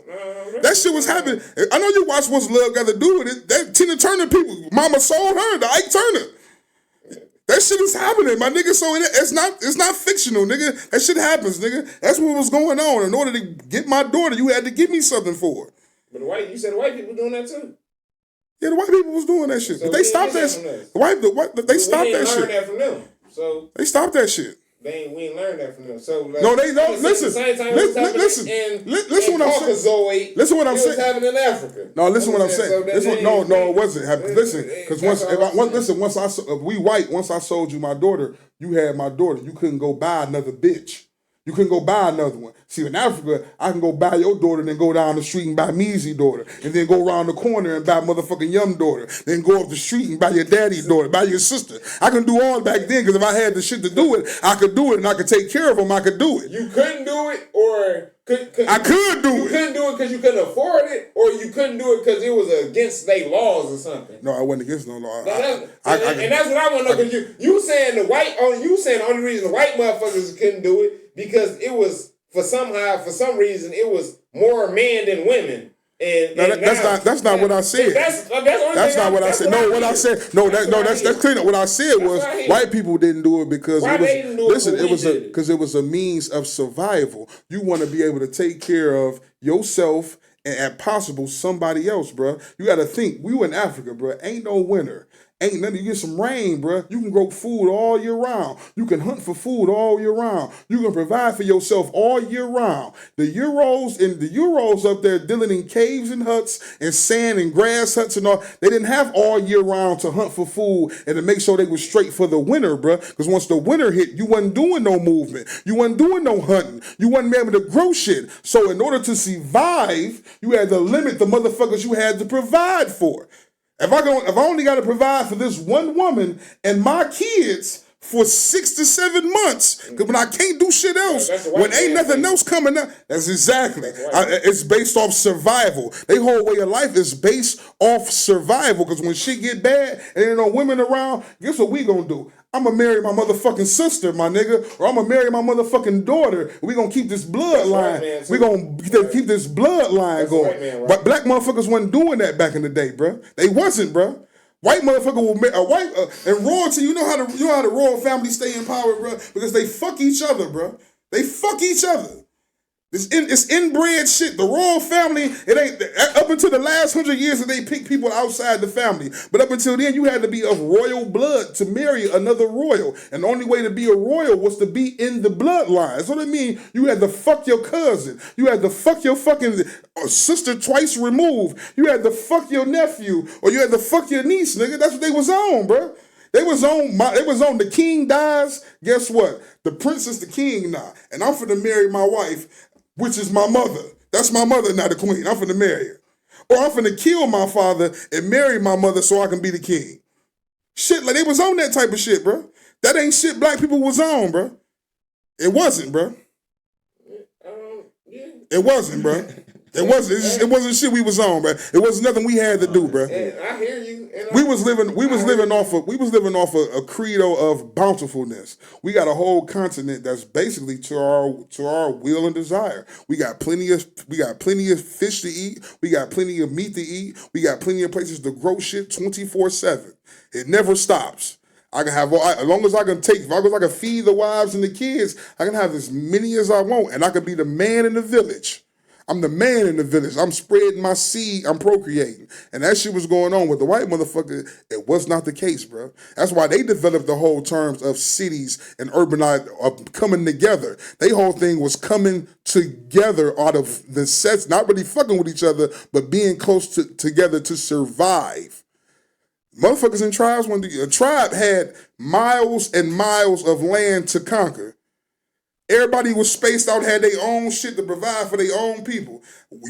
Speaker 1: That shit was happening. I know you watch What's Love Got to Do with It. That Tina Turner people, mama sold her to Ike Turner. That shit is happening, my nigga. So it's not fictional, nigga. That shit happens, nigga. That's what was going on. In order to get my daughter, you had to give me something for her.
Speaker 2: But you said the white people doing that too.
Speaker 1: Yeah, the white people was doing that shit,
Speaker 2: So
Speaker 1: but they stopped that. They stopped that shit.
Speaker 2: That from them. So
Speaker 1: they stopped that shit.
Speaker 2: We ain't learned that from them. So like,
Speaker 1: no, they don't. Listen, listen what I'm saying. Listen what I'm saying.
Speaker 2: It was happening in Africa.
Speaker 1: No, listen what I'm saying. It wasn't happening. Listen, because once I sold you my daughter, you had my daughter. You couldn't go buy another bitch. You couldn't go buy another one. See, in Africa, I can go buy your daughter and then go down the street and buy Measy daughter. And then go around the corner and buy motherfucking Yum daughter. Then go up the street and buy your daddy's daughter, buy your sister. I can do all back then because if I had the shit to do it, I could do it and I could take care of them. I could do it.
Speaker 2: You couldn't do it or...
Speaker 1: I could do it.
Speaker 2: You couldn't do it because you couldn't afford it, or you couldn't do it because it was against state laws or something.
Speaker 1: No, I wasn't against no law.
Speaker 2: And that's what I want to know. Because you saying the only reason the white motherfuckers couldn't do it because it was for some reason it was more men than women. That's not what I said. That's not what I said. That's clean up. What I said was white people didn't do it because it was a means of survival. You want to be able to take care of yourself and at possible somebody else, bro. You got to think. We were in Africa, bro. Ain't no winter. Ain't nothing. You get some rain, bro. You can grow food all year round. You can hunt for food all year round. You can provide for yourself all year round. The Euros up there dealing in caves and huts and sand and grass huts and all. They didn't have all year round to hunt for food and to make sure they were straight for the winter, bro. Because once the winter hit, you wasn't doing no movement. You wasn't doing no hunting. You wasn't able to grow shit. So in order to survive, you had to limit the motherfuckers you had to provide for. If I only got to provide for this one woman and my kids for 6 to 7 months, because when I can't do shit else, when ain't nothing else coming up, that's exactly. It's based off survival. Their whole way of life is based off survival, because when shit get bad and there ain't no women around, guess what we gonna do? I'm gonna marry my motherfucking sister, my nigga, or I'm gonna marry my motherfucking daughter. We gonna keep this bloodline. We gonna keep this bloodline going. But black motherfuckers wasn't doing that back in the day, bro. They wasn't, bro. White motherfucker will make and royalty. You know how the royal family stay in power, bro? Because they fuck each other, bro. They fuck each other. It's inbred shit. The royal family, it ain't up until the last 100 years that they pick people outside the family. But up until then, you had to be of royal blood to marry another royal. And the only way to be a royal was to be in the bloodline. That's what I mean. You had to fuck your cousin. You had to fuck your fucking sister twice removed. You had to fuck your nephew. Or you had to fuck your niece, nigga. That's what they was on, bro. They was on the king dies. Guess what? The prince is the king now. And I'm finna marry my wife, which is my mother. That's my mother, not the queen. I'm finna marry her. Or I'm finna kill my father and marry my mother so I can be the king. Shit, like they was on that type of shit, bro. That ain't shit black people was on, bro. It wasn't, bro. It wasn't, bro. It wasn't shit we was on, bro. It wasn't nothing we had to do, bro. And I hear you.
Speaker 1: We was living off a credo of bountifulness. We got a whole continent that's basically to our will and desire. We got plenty of fish to eat. We got plenty of meat to eat. We got plenty of places to grow shit 24/7. It never stops. I can have as long as I can take, as long as I can feed the wives and the kids, I can have as many as I want, and I can be the man in the village. I'm the man in the village. I'm spreading my seed. I'm procreating. And that shit was going on with the white motherfucker. It was not the case, bro. That's why they developed the whole terms of cities and urbanized coming together. Their whole thing was coming together out of the sets, not really fucking with each other, but being close together to survive. Motherfuckers in tribes, when a tribe had miles and miles of land to conquer. Everybody was spaced out, had their own shit to provide for their own people.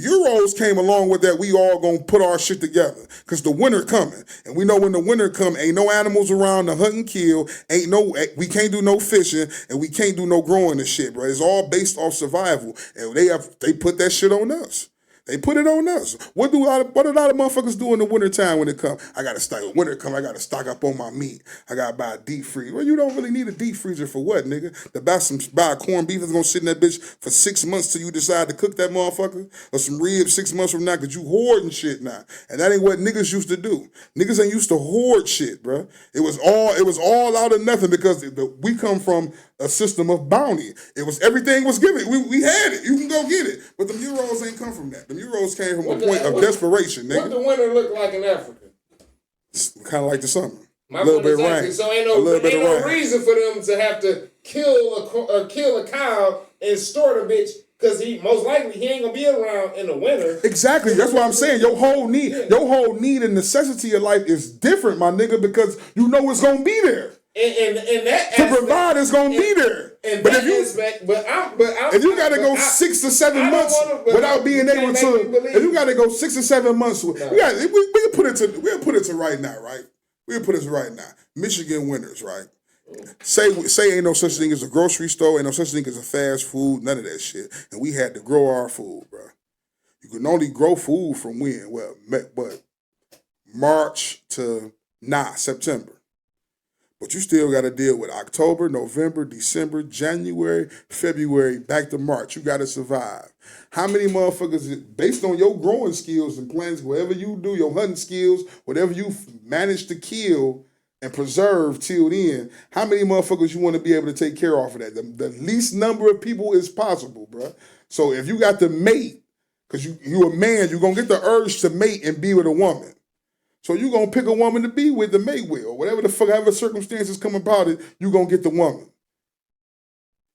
Speaker 1: Euros came along with that. We all gonna put our shit together because the winter coming, and we know when the winter come, ain't no animals around to hunt and kill. We can't do no fishing, and we can't do no growing and shit, bro. It's all based off survival, and they put that shit on us. They put it on us. What do a lot of motherfuckers do in the wintertime when it come? I gotta stock up on my meat. I gotta buy a deep freezer. Well, you don't really need a deep freezer for what, nigga? To buy a corned beef that's gonna sit in that bitch for 6 months till you decide to cook that motherfucker? Or some ribs 6 months from now because you hoarding shit now. And that ain't what niggas used to do. Niggas ain't used to hoard shit, bro. It was all out of nothing because we come from a system of bounty. Everything was given. We had it. You can go get it. But the Euros ain't come from that. The Euros came from a point of desperation, nigga.
Speaker 2: What the winter look like in Africa?
Speaker 1: Kind of like the summer.
Speaker 2: A little bit of rain. So ain't no reason for them to have to kill a cow and store the bitch because he ain't gonna be around in the winter.
Speaker 1: Exactly. That's what I'm saying. Your whole need and necessity of life is different, my nigga, because you know it's gonna be there.
Speaker 2: And that
Speaker 1: to provide is gonna be there.
Speaker 2: But if
Speaker 1: you gotta go 6 to 7 months without being able to, if you gotta go 6 to 7 months, we'll put it to right now, right? We'll put it to right now. Michigan winters, right? Say ain't no such thing as a grocery store, ain't no such thing as a fast food, none of that shit. And we had to grow our food, bro. You can only grow food from when? Well, but March to September. But you still got to deal with October, November, December, January, February, back to March. You got to survive. How many motherfuckers, based on your growing skills and plans, whatever you do, your hunting skills, whatever you manage to kill and preserve till then, how many motherfuckers you want to be able to take care of that? The least number of people is possible, bro. So if you got to mate, because you a man, you're going to get the urge to mate and be with a woman. So you're going to pick a woman to be with, to mate with, or whatever the fuck, however circumstances come about it, you're going to get the woman.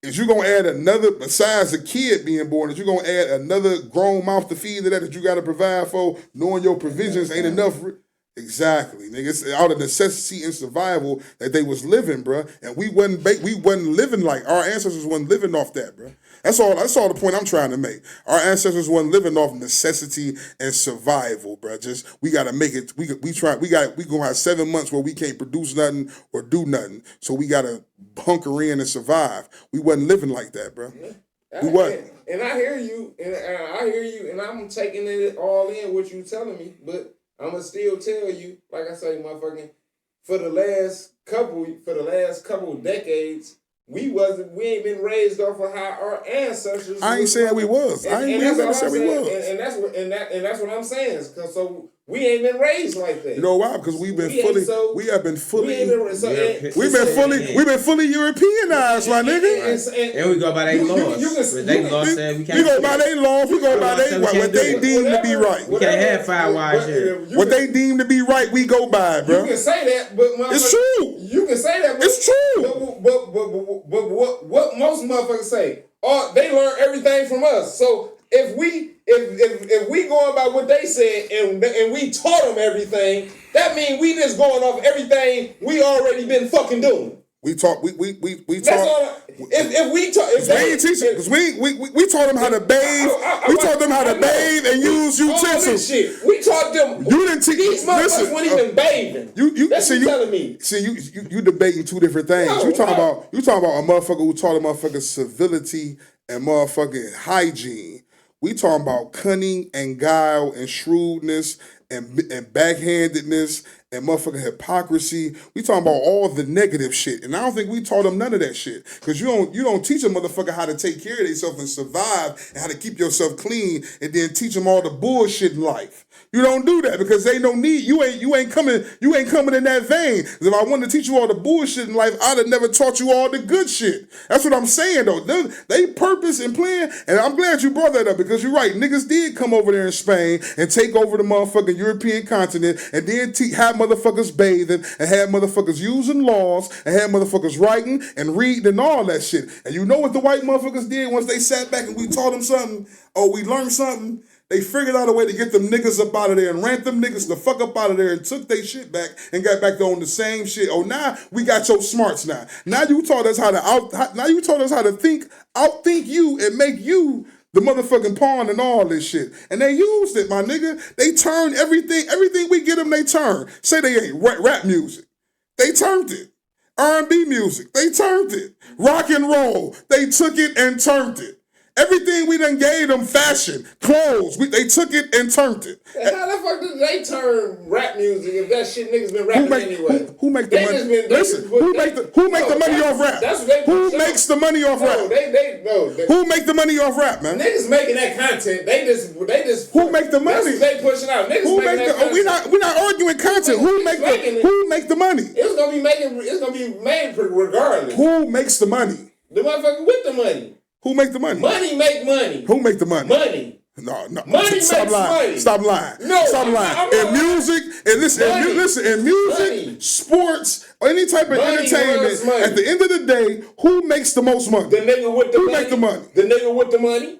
Speaker 1: Is you going to add another, besides a kid being born, is you going to add another grown mouth to feed to that you got to provide for, knowing your provisions ain't enough? Exactly, nigga. It's out of necessity and survival that they was living, bro. And we wasn't living like, our ancestors wasn't living off that, bro. That's all the point I'm trying to make. Our ancestors wasn't living off necessity and survival, bro. Just, we got to make it, we going to have 7 months where we can't produce nothing or do nothing. So we got to hunker in and survive. We wasn't living like that, bro.
Speaker 2: Yeah.
Speaker 1: We wasn't.
Speaker 2: And I hear you, and I'm taking it all in what you telling me, but I'm gonna still tell you, like I say, motherfucking, for the last couple decades, we ain't been raised off of how our ancestors.
Speaker 1: I ain't saying we was. I ain't never said we was.
Speaker 2: And that's what I'm saying. So we ain't been raised like that.
Speaker 1: You know why? Because we've been fully Europeanized, my nigga.
Speaker 8: And we go by their laws. They laws said we can't.
Speaker 1: We go by their laws. We go by what they deem to be right.
Speaker 8: We can't have 5 wives here.
Speaker 1: What they deem to be right, we go by, bro.
Speaker 2: You can say that, but
Speaker 1: it's true.
Speaker 2: You can say that, but
Speaker 1: it's true.
Speaker 2: But what most motherfuckers say, they learn everything from us. So if we going by what they said and we taught them everything, that means we just going off everything we already been fucking doing.
Speaker 1: We taught.
Speaker 2: That's all. If we taught, if
Speaker 1: they ain't teaching, because we taught them how to bathe. We taught them how to bathe and use utensils.
Speaker 2: Shit. We taught them.
Speaker 1: You didn't teach.
Speaker 2: These motherfuckers weren't even bathing. That's what you telling me.
Speaker 1: See, you debating two different things. You talking about a motherfucker who taught a motherfucker civility and motherfucking hygiene. We talking about cunning and guile and shrewdness and backhandedness and motherfucking hypocrisy. We talking about all the negative shit. And I don't think we taught them none of that shit. Because you don't teach a motherfucker how to take care of themselves and survive and how to keep yourself clean and then teach them all the bullshit in life. You don't do that because they don't need you. Ain't coming in that vein. If I wanted to teach you all the bullshit in life, I'd have never taught you all the good shit. That's what I'm saying though. They purpose and plan, and I'm glad you brought that up because you're right. Niggas did come over there in Spain and take over the motherfucking European continent, and then have motherfuckers bathing and have motherfuckers using laws and have motherfuckers writing and reading and all that shit. And you know what the white motherfuckers did once they sat back and we taught them something? Oh, we learned something. They figured out a way to get them niggas up out of there and ran them niggas the fuck up out of there and took their shit back and got back on the same shit. Oh, now we got your smarts now. Now you taught us how to outthink you and make you the motherfucking pawn and all this shit. And they used it, my nigga. They turned everything we get them, they turn. Say they ain't rap music. They turned it. R&B music, they turned it. Rock and roll, they took it and turned it. Everything we done gave them, fashion, clothes, they took it and turned it.
Speaker 2: How the fuck did they turn rap music if that shit niggas been rapping anyway?
Speaker 1: Who make the money? Listen, who make the money off rap? Who makes the money off rap? Who make the money off rap, man?
Speaker 2: Niggas making that content. They just.
Speaker 1: Who make the money?
Speaker 2: That's what they pushing out. Niggas
Speaker 1: who
Speaker 2: making that content.
Speaker 1: We not arguing content. Who make the money?
Speaker 2: It's gonna be made regardless.
Speaker 1: Who makes the money?
Speaker 2: The motherfucker with the money.
Speaker 1: Who make the money?
Speaker 2: Money make money.
Speaker 1: Who make the money?
Speaker 2: Money.
Speaker 1: No.
Speaker 2: Money
Speaker 1: Stop
Speaker 2: makes
Speaker 1: lying.
Speaker 2: money.
Speaker 1: Stop lying.
Speaker 2: No.
Speaker 1: Stop lying. In music, and listen, in music, sports, or any type of entertainment, at the end of the day, who makes the most money?
Speaker 2: The nigga with the money.
Speaker 1: Who make the money?
Speaker 2: The nigga with the money.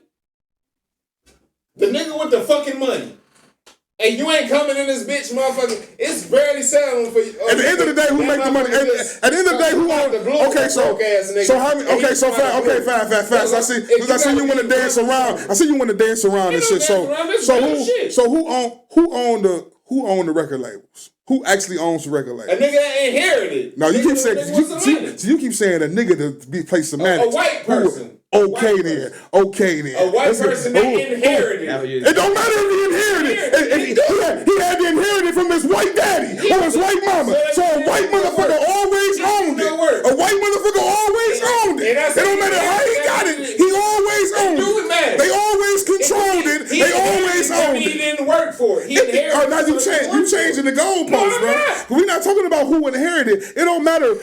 Speaker 2: The nigga with the fucking money. And you ain't coming in this bitch, motherfucker. It's barely selling for you.
Speaker 1: At the end of the day, who make the money? At the end of the day, who on? Okay, fast. I see you want to dance around. I see you want to dance around and shit. So who own the record labels? Who actually owns the record label?
Speaker 2: A nigga that inherited.
Speaker 1: No, you keep saying you keep saying a nigga to be play semantics.
Speaker 2: A white person.
Speaker 1: Okay then.
Speaker 2: A white person that inherited.
Speaker 1: It don't matter if he inherited. He had to inherit it from his white daddy or his white mama. So a white motherfucker always owned it. A white motherfucker always owned it. It don't matter how he got it. He always owned it. They always controlled it. They always owned it.
Speaker 2: He didn't work for it. He inherited.
Speaker 1: Now you changing the goalposts, bro. We're not talking about who inherited. It don't matter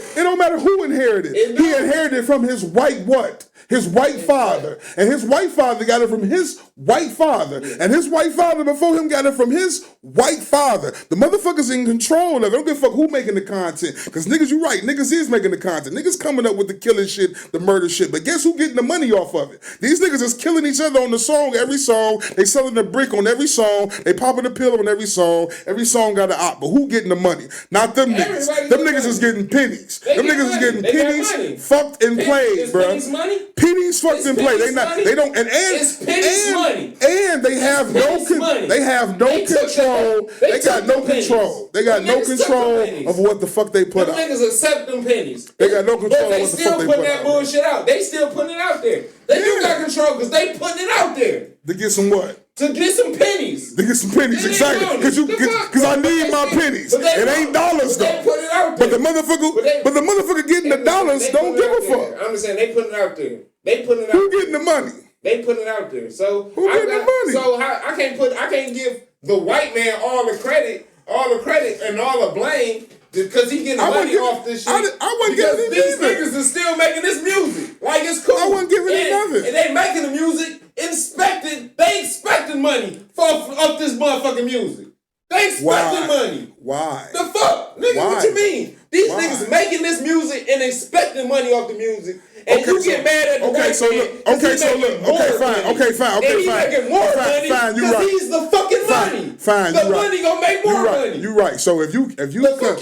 Speaker 1: who inherited. He inherited from his white what? His white father. And his white father got it from his white father. And his white father before him got it from his white father. The motherfuckers in control of it. I don't give a fuck who making the content. Because niggas, you right, niggas is making the content. Niggas coming up with the killing shit, the murder shit. But guess who getting the money off of it? These niggas is killing each other on the song, every song. They selling the brick on every song. They popping the pill on every song. Every song got an op. But who getting the money? Not them niggas. Them niggas is getting pennies. Them niggas is getting pennies fucked and played, bro. Pennies fucked and played. And they have no control. They got no control. They got no control of what the fuck they put out.
Speaker 2: Them niggas accept them pennies.
Speaker 1: They got no control of what the fuck they put out.
Speaker 2: They still putting that bullshit out. They still putting it out there. They do got control because they putting it out there.
Speaker 1: To get some what?
Speaker 2: To get some pennies.
Speaker 1: To get some pennies, exactly. Because I need my pennies. It ain't dollars though.
Speaker 2: They put it out there.
Speaker 1: But the motherfucker getting the dollars don't give a fuck.
Speaker 2: I'm just saying they putting it out there. They putting it out.
Speaker 1: Who getting the money?
Speaker 2: They putting it out there. So
Speaker 1: who getting the money?
Speaker 2: So I can't give the white man all the credit and all the blame because he getting money off this shit.
Speaker 1: I wasn't giving it
Speaker 2: these
Speaker 1: either.
Speaker 2: niggas is still making this music. Like it's cool.
Speaker 1: I wasn't giving it nothing.
Speaker 2: And they making the music they expecting money off this motherfucking music. They expecting money.
Speaker 1: Why?
Speaker 2: The fuck? Nigga, what you mean? These niggas making this music and expecting money off the music. And you get mad at the white man. Fine. He making more money because he's the fucking money.
Speaker 1: Fine,
Speaker 2: the money gonna make more money.
Speaker 1: You're right. So if you come,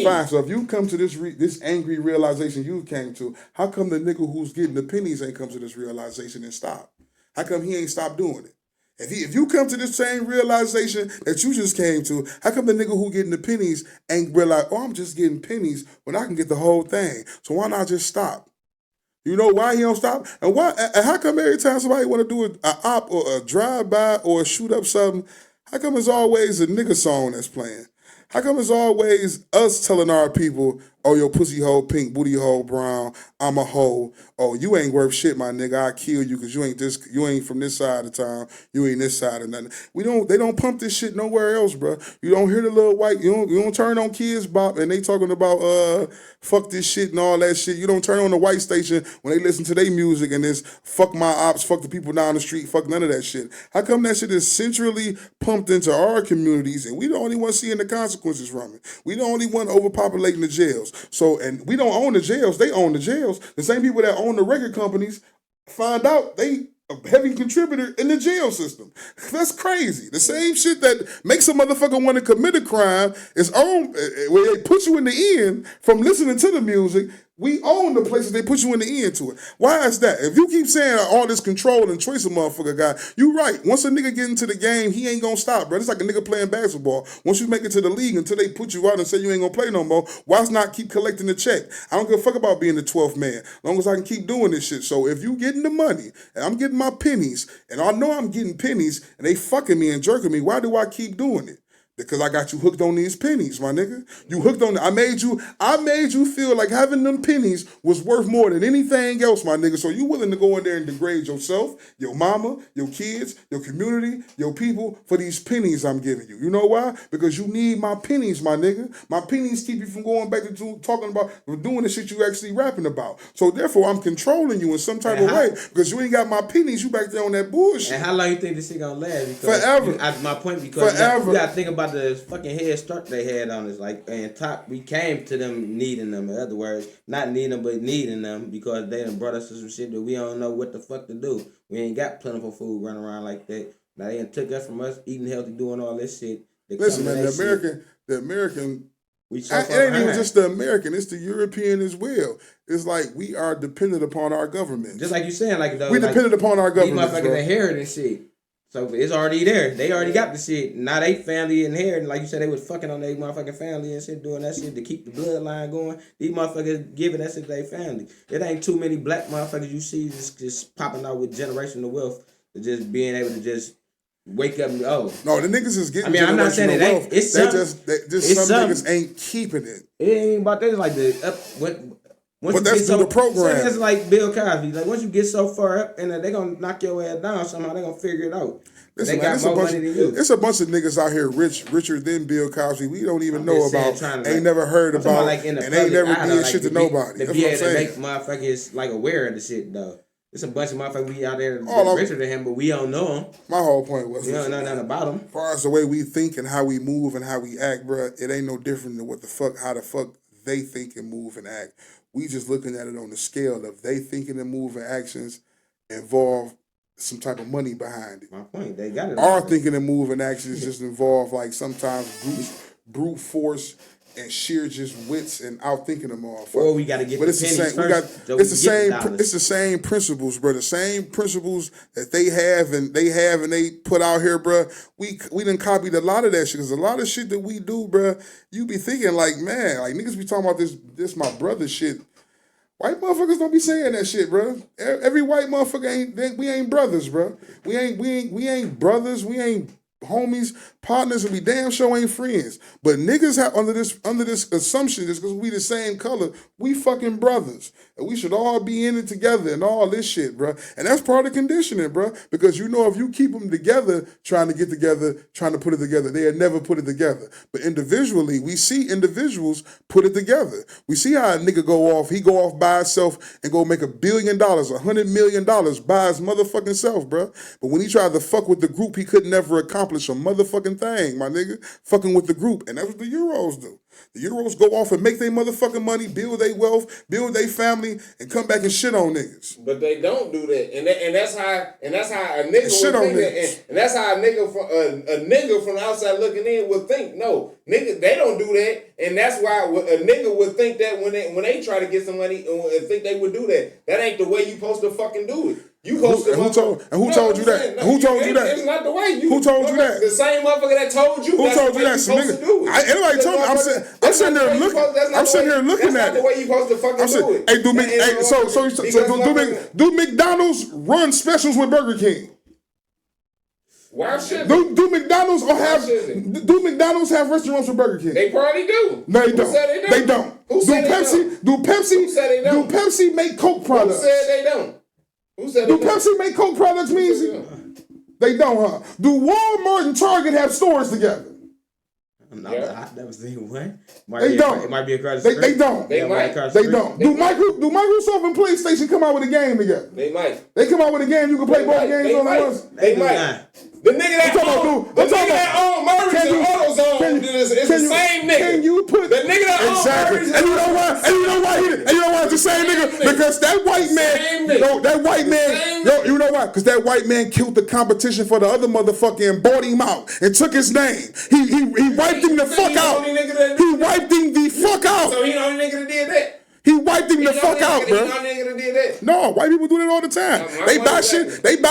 Speaker 2: fine.
Speaker 1: So if you come to this angry realization you came to, how come the nigga who's getting the pennies ain't come to this realization and stop? How come he ain't stopped doing it? If you come to the same realization that you just came to, how come the nigga who getting the pennies ain't realize, oh, I'm just getting pennies when I can get the whole thing? So why not just stop? You know why he don't stop? And why? And how come every time somebody want to do a op or a drive-by or shoot up something, how come it's always a nigga song that's playing? How come it's always us telling our people, oh, your pussy hole pink, booty hole brown, I'm a hoe. Oh, you ain't worth shit, my nigga. I'll kill you because you ain't from this side of town. You ain't this side of nothing. They don't pump this shit nowhere else, bro. You don't hear the little white, you don't turn on Kids Bop and they talking about fuck this shit and all that shit. You don't turn on the white station when they listen to their music and this fuck my ops, fuck the people down the street, fuck none of that shit. How come that shit is centrally pumped into our communities and we the only one seeing the consequences from it? We the only one overpopulating the jails. So, and we don't own the jails, they own the jails. The same people that own the record companies find out they a heavy contributor in the jail system. That's crazy. The same shit that makes a motherfucker want to commit a crime is own, where they put you in the end from listening to the music. We own the places they put you in the end to it. Why is that? If you keep saying all this control and choice a motherfucker got, you right. Once a nigga get into the game, he ain't gonna stop, bro. It's like a nigga playing basketball. Once you make it to the league, until they put you out and say you ain't gonna play no more, why not keep collecting the check? I don't give a fuck about being the 12th man, as long as I can keep doing this shit. So if you getting the money, and I'm getting my pennies, and I know I'm getting pennies, and they fucking me and jerking me, why do I keep doing it? Because I got you hooked on these pennies, my nigga. You hooked on. I made you feel like having them pennies was worth more than anything else, my nigga. So you willing to go in there and degrade yourself, your mama, your kids, your community, your people for these pennies I'm giving you. You know why? Because you need my pennies, my nigga. My pennies keep you from going back to talking about doing the shit you actually rapping about. So therefore, I'm controlling you in some type of way because you ain't got my pennies. You back there on that bullshit.
Speaker 8: And how long you think this shit gonna last? Because
Speaker 1: forever.
Speaker 8: My point, because
Speaker 1: forever.
Speaker 8: You gotta think about the fucking head start they had on us, like, and top, we came to them needing them. In other words, not needing them, but needing them because they done brought us to some shit that we don't know what the fuck to do. We ain't got plentiful food running around like that. Now they done took us from us eating healthy, doing all this shit.
Speaker 1: Listen, man, the American.
Speaker 8: We
Speaker 1: it ain't even just the American; it's the European as well. It's like we are dependent upon our government.
Speaker 8: Just like you saying, like
Speaker 1: we dependent upon our government.
Speaker 8: These motherfuckers inherited shit. So it's already there. They already got the shit. Now they family inheriting. Like you said, they was fucking on their motherfucking family and shit, doing that shit to keep the bloodline going. These motherfuckers giving that shit to their family. It ain't too many black motherfuckers you see just popping out with generational wealth, to just being able to just wake up and no,
Speaker 1: the niggas is getting.
Speaker 8: I'm not saying it ain't. It's some
Speaker 1: niggas ain't keeping it.
Speaker 8: It ain't about that. It's like the up when.
Speaker 1: But that's through the program.
Speaker 8: That's like Bill Cosby. Like once you get so far up, and they gonna knock your ass down somehow, they gonna figure it out.
Speaker 1: Listen,
Speaker 8: they got more money than you.
Speaker 1: It's a bunch of niggas out here richer than Bill Cosby. We don't even know about, ain't never heard about,
Speaker 8: like
Speaker 1: and ain't never did shit to nobody.
Speaker 8: The
Speaker 1: That's what I'm saying.
Speaker 8: To make motherfuckers like aware of the shit though. There's a bunch of motherfuckers we out there that's richer than him, but we don't know him.
Speaker 1: My whole point was,
Speaker 8: we don't know nothing about him.
Speaker 1: As far as the way we think and how we move and how we act, bruh, it ain't no different than how the fuck they think and move and act. We just looking at it on the scale of they thinking and moving actions involve some type of money behind it.
Speaker 8: My point, they got it.
Speaker 1: Our thinking and moving actions just involve like sometimes brute force and sheer just wits and out thinking them all.
Speaker 8: Or we got to get the pennies first.
Speaker 1: It's the same principles, bro. The same principles that they have and they put out here, bro. We done copied a lot of that shit. Because a lot of shit that we do, bro, you be thinking like, man, like niggas be talking about this my brother shit. White motherfuckers don't be saying that shit, bro. Every white motherfucker we ain't brothers, bro. We ain't brothers. We ain't homies, partners, and we damn sure ain't friends. But niggas have under this assumption, just because we the same color, we fucking brothers. And we should all be in it together and all this shit, bro. And that's part of conditioning, bro. Because you know if you keep them together, trying to get together, trying to put it together, they'll never put it together. But individually, we see individuals put it together. We see how a nigga he go off by himself and go make $1 billion, $100 million by his motherfucking self, bro. But when he tried to fuck with the group, he could never accomplish a motherfucking thing, my nigga. Fucking with the group. And that's what the Euros do. The Euros go off and make their motherfucking money, build their wealth, build their family, and come back and shit on niggas.
Speaker 2: But they don't do that, and that's how a nigga
Speaker 1: shit
Speaker 2: would
Speaker 1: on
Speaker 2: think
Speaker 1: niggas.
Speaker 2: that, and that's how a nigga from the outside looking in would think. No, nigga, they don't do that, and that's why a nigga would think that when they try to get some money and think they would do that. That ain't the way you supposed to fucking do it. You supposed to.
Speaker 1: Who told you that? Who told you that?
Speaker 2: It's not the way.
Speaker 1: Who told you that?
Speaker 2: The same motherfucker that told you.
Speaker 1: Who told you that?
Speaker 2: Supposed to do it.
Speaker 1: Anybody told me? I'm sitting there looking. I'm sitting here looking at it.
Speaker 2: That's not the way you supposed to fucking do it.
Speaker 1: Hey, do McDonald's run specials with Burger King?
Speaker 2: Why should
Speaker 1: do McDonald's have restaurants with Burger King?
Speaker 2: They probably do.
Speaker 1: No, they don't.
Speaker 2: Who said they don't?
Speaker 1: They don't.
Speaker 2: Who said
Speaker 1: Do Pepsi make Coke products?
Speaker 2: Who said they don't?
Speaker 1: Do Pepsi make Coke products, Measy? They don't, huh? Do Walmart and Target have stores together?
Speaker 8: I've never seen one.
Speaker 1: They don't.
Speaker 8: It might be across
Speaker 1: the
Speaker 8: street.
Speaker 1: They don't.
Speaker 2: They might.
Speaker 1: They don't. Do Microsoft and PlayStation come out with a game together?
Speaker 2: They might.
Speaker 1: They come out with a game you can play both games on at once?
Speaker 2: They might. The nigga that own Merchants and AutoZone is the same nigga.
Speaker 1: Can you put
Speaker 2: the nigga that
Speaker 1: Exactly. And you know why? And you know why? And you know why it's the same nigga? Because that white man, that white man, you know why? Because that white man killed the competition for the other motherfucker and bought him out and took his name. He wiped him the fuck out. He wiped him the fuck out.
Speaker 2: So he the only nigga that did that.
Speaker 1: He wiped him the fuck out, bro.
Speaker 2: He the only nigga that did that.
Speaker 1: No, white people do that all the time. They buy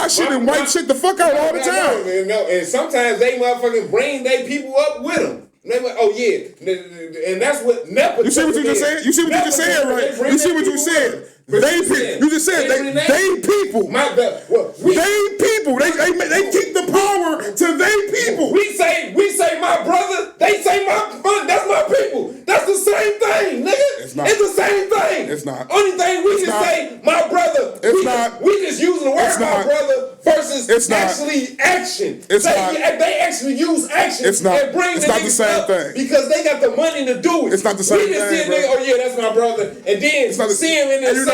Speaker 1: shit and wipe shit the fuck out all the time.
Speaker 2: And sometimes they motherfucking bring they people up with them. They went, oh yeah, and that's what nepotism.
Speaker 1: You see what you just said? You see what you just said, right? You see what you said? You just said they people. They people. They keep the power to they people.
Speaker 2: We say my brother. They say my brother. That's my people. That's the same thing, nigga. It's the same thing.
Speaker 1: It's not.
Speaker 2: Only thing we just say my brother.
Speaker 1: It's not.
Speaker 2: We just using the word my brother versus actually action.
Speaker 1: It's not.
Speaker 2: They actually use action.
Speaker 1: It's not.
Speaker 2: And bring
Speaker 1: it's not the same thing
Speaker 2: because they got the money to do it.
Speaker 1: It's not the same thing.
Speaker 2: We just see a nigga. Oh yeah, that's my brother, and then see him in the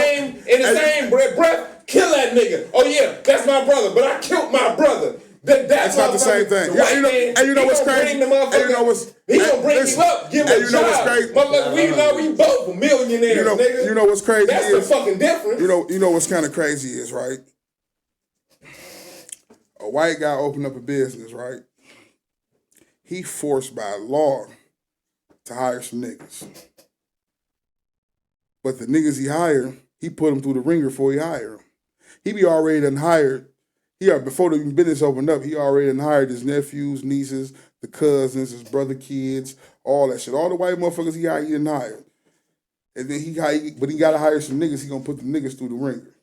Speaker 2: same breath, kill that nigga. Oh yeah, that's my brother, but I killed my brother. That's
Speaker 1: not the same thing. And you know what's crazy?
Speaker 2: He gonna bring him up, give him a job. Motherfucker, we both millionaires, nigga.
Speaker 1: You know what's crazy?
Speaker 2: That's the fucking difference.
Speaker 1: You know what's kind of crazy is, right? A white guy opened up a business, right? He forced by law to hire some niggas. But the niggas he hired, he put them through the ringer before he hired them. He be already done hired. Before the business opened up, he already done hired his nephews, nieces, the cousins, his brother kids, all that shit. All the white motherfuckers he hired, he didn't hire. And then he got to hire some niggas, he gonna put the niggas through the ringer.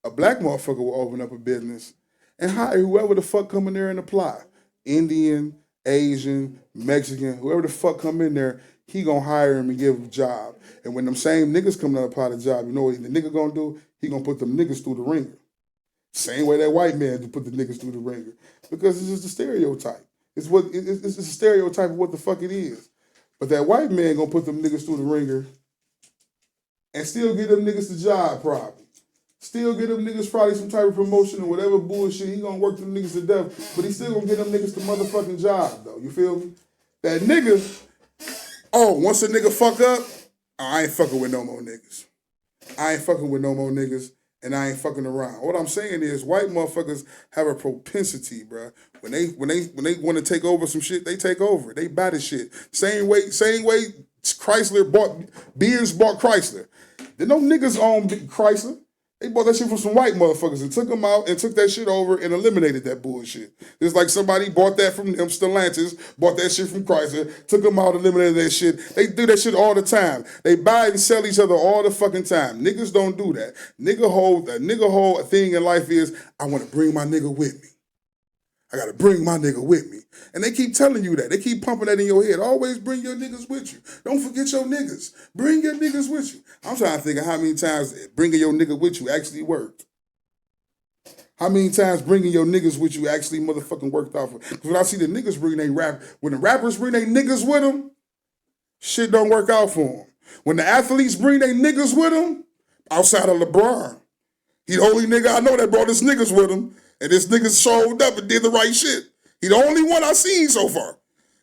Speaker 1: A black motherfucker will open up a business and hire whoever the fuck come in there and apply. Indian, Asian, Mexican, whoever the fuck come in there, he gonna hire him and give him a job. And when them same niggas come to apply the job, you know what the nigga gonna do? He gonna put them niggas through the ringer. Same way that white man to put the niggas through the ringer. Because it's just a stereotype. It's a stereotype of what the fuck it is. But that white man gonna put them niggas through the ringer and still get them niggas the job probably. Still get them niggas probably some type of promotion or whatever bullshit. He gonna work them niggas to death, but he still gonna get them niggas the motherfucking job though. You feel me? That nigga, once a nigga fuck up, I ain't fucking with no more niggas. I ain't fucking with no more niggas. And I ain't fucking around. What I'm saying is, white motherfuckers have a propensity, bruh. When they want to take over some shit, they take over. They buy the shit. Same way Chrysler Beers bought Chrysler. Then no niggas own Chrysler. They bought that shit from some white motherfuckers and took them out and took that shit over and eliminated that bullshit. It's like somebody bought that from them, Stellantis, bought that shit from Chrysler, took them out, eliminated that shit. They do that shit all the time. They buy and sell each other all the fucking time. Niggas don't do that. Nigga whole thing in life is, I want to bring my nigga with me. I got to bring my nigga with me. And they keep telling you that. They keep pumping that in your head. Always bring your niggas with you. Don't forget your niggas. Bring your niggas with you. I'm trying to think of how many times bringing your nigga with you actually worked. How many times bringing your niggas with you actually motherfucking worked out for? Because when I see the niggas bring they when the rappers bring they niggas with them, shit don't work out for them. When the athletes bring they niggas with them, outside of LeBron, he the only nigga I know that brought his niggas with him. And this nigga showed up and did the right shit. He the only one I seen so far.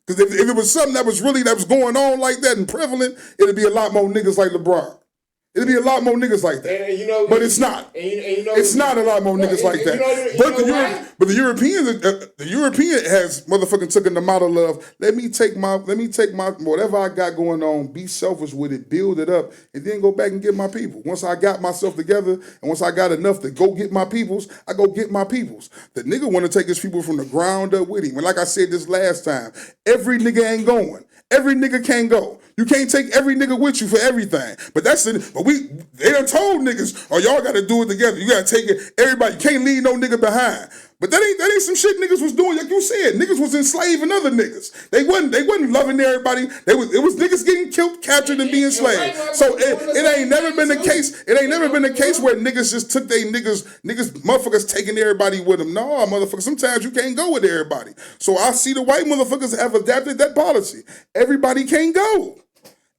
Speaker 1: Because if it was something that was going on like that and prevalent, it'd be a lot more niggas like LeBron. It'd be a lot more niggas like that. And but it's not. It's not a lot more niggas like that. But the European has motherfucking taken the model of let me take my whatever I got going on, be selfish with it, build it up, and then go back and get my people. Once I got myself together and once I got enough to go get my peoples, I go get my peoples. The nigga want to take his people from the ground up with him. And like I said this last time, every nigga ain't going. Every nigga can't go. You can't take every nigga with you for everything. But they done told niggas, y'all gotta do it together. You gotta take it, everybody, you can't leave no nigga behind. But that ain't some shit niggas was doing, like you said. Niggas was enslaving other niggas. They wasn't loving everybody. It was niggas getting killed, captured, and being enslaved. So it ain't never been the case. It ain't never been the case where niggas just took they niggas motherfuckers taking everybody with them. No, motherfuckers, sometimes you can't go with everybody. So I see the white motherfuckers have adapted that policy. Everybody can't go.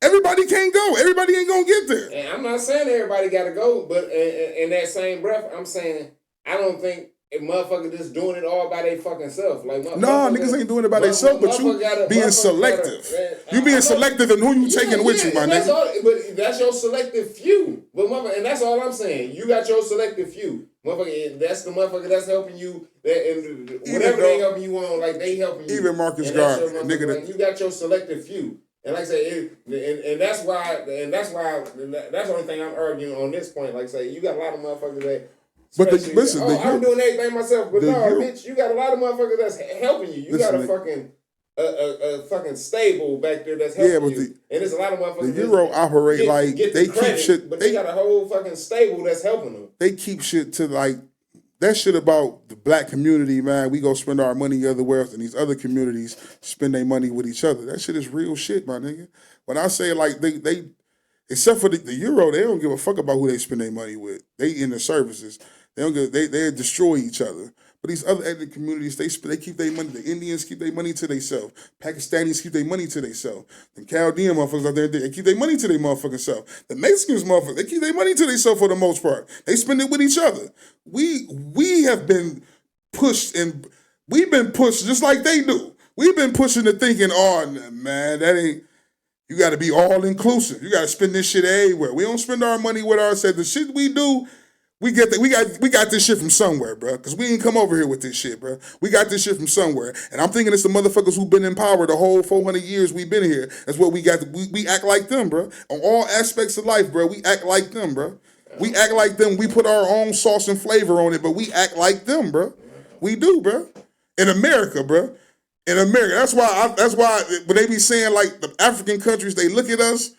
Speaker 1: Everybody can't go. Everybody ain't gonna get there.
Speaker 2: And I'm not saying everybody gotta go, but in that same breath, I'm saying I don't think motherfucker just doing it all by their fucking self. Like,
Speaker 1: nah, niggas ain't doing it by themselves, but you being selective. You being selective in who you taking with you, my nigga.
Speaker 2: But that's your selective few. But and that's all I'm saying. You got your selective few. Motherfucker, and that's the motherfucker that's helping you. And whatever they helping you on, like they helping you.
Speaker 1: Even Marcus Garvey, nigga.
Speaker 2: Like, you got your selective few. And like I say, that's the only thing I'm arguing on this point. Like I say, you got a lot of motherfuckers that.
Speaker 1: But listen,
Speaker 2: I'm doing everything myself. But no, bitch, you got a lot of motherfuckers that's helping you. You got a fucking stable back there that's helping you. And there's a lot of motherfuckers.
Speaker 1: The Euro operate like they keep shit.
Speaker 2: But they got a whole fucking stable that's helping them.
Speaker 1: They keep shit to like that shit about the black community, man. We go spend our money everywhere else, and these other communities spend their money with each other. That shit is real shit, my nigga. When I say like they except for the Euro, they don't give a fuck about who they spend their money with. They in the services. They destroy each other. But these other ethnic communities, they keep their money. The Indians keep their money to themselves. Pakistanis keep their money to themselves. The Chaldean motherfuckers out there, they keep their money to their motherfucking self. The Mexicans motherfuckers, they keep their money to themselves for the most part. They spend it with each other. We have been pushed, and we've been pushed just like they do. We've been pushing to thinking, oh man, that ain't. You got to be all inclusive. You got to spend this shit everywhere. We don't spend our money with ourselves. The shit we do. We got this shit from somewhere, bro. Because we ain't come over here with this shit, bro. We got this shit from somewhere. And I'm thinking it's the motherfuckers who've been in power the whole 400 years we've been here. That's what we got. We act like them, bro. On all aspects of life, bro. We act like them, bro. We act like them. We put our own sauce and flavor on it, but we act like them, bro. We do, bro. In America, bro. In America. That's why when they be saying like the African countries, they look at us.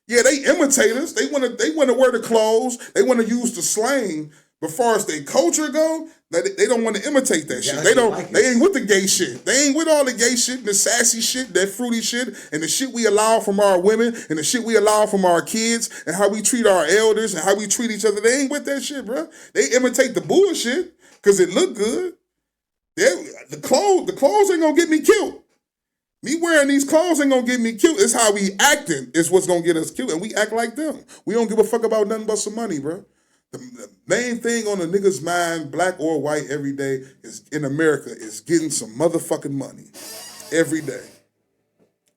Speaker 1: Yeah, they imitate us. They want to wear the clothes. They want to use the slang. But far as their culture go, they don't want to imitate that shit. They ain't with the gay shit. They ain't with all the gay shit, the sassy shit, that fruity shit, and the shit we allow from our women, and the shit we allow from our kids, and how we treat our elders, and how we treat each other. They ain't with that shit, bro. They imitate the bullshit because it look good. The clothes ain't gonna get me killed. Me wearing these clothes ain't gonna get me killed. It's how we acting is what's gonna get us killed. And we act like them. We don't give a fuck about nothing but some money, bro. The main thing on a nigga's mind, black or white, every day is in America is getting some motherfucking money. Every day.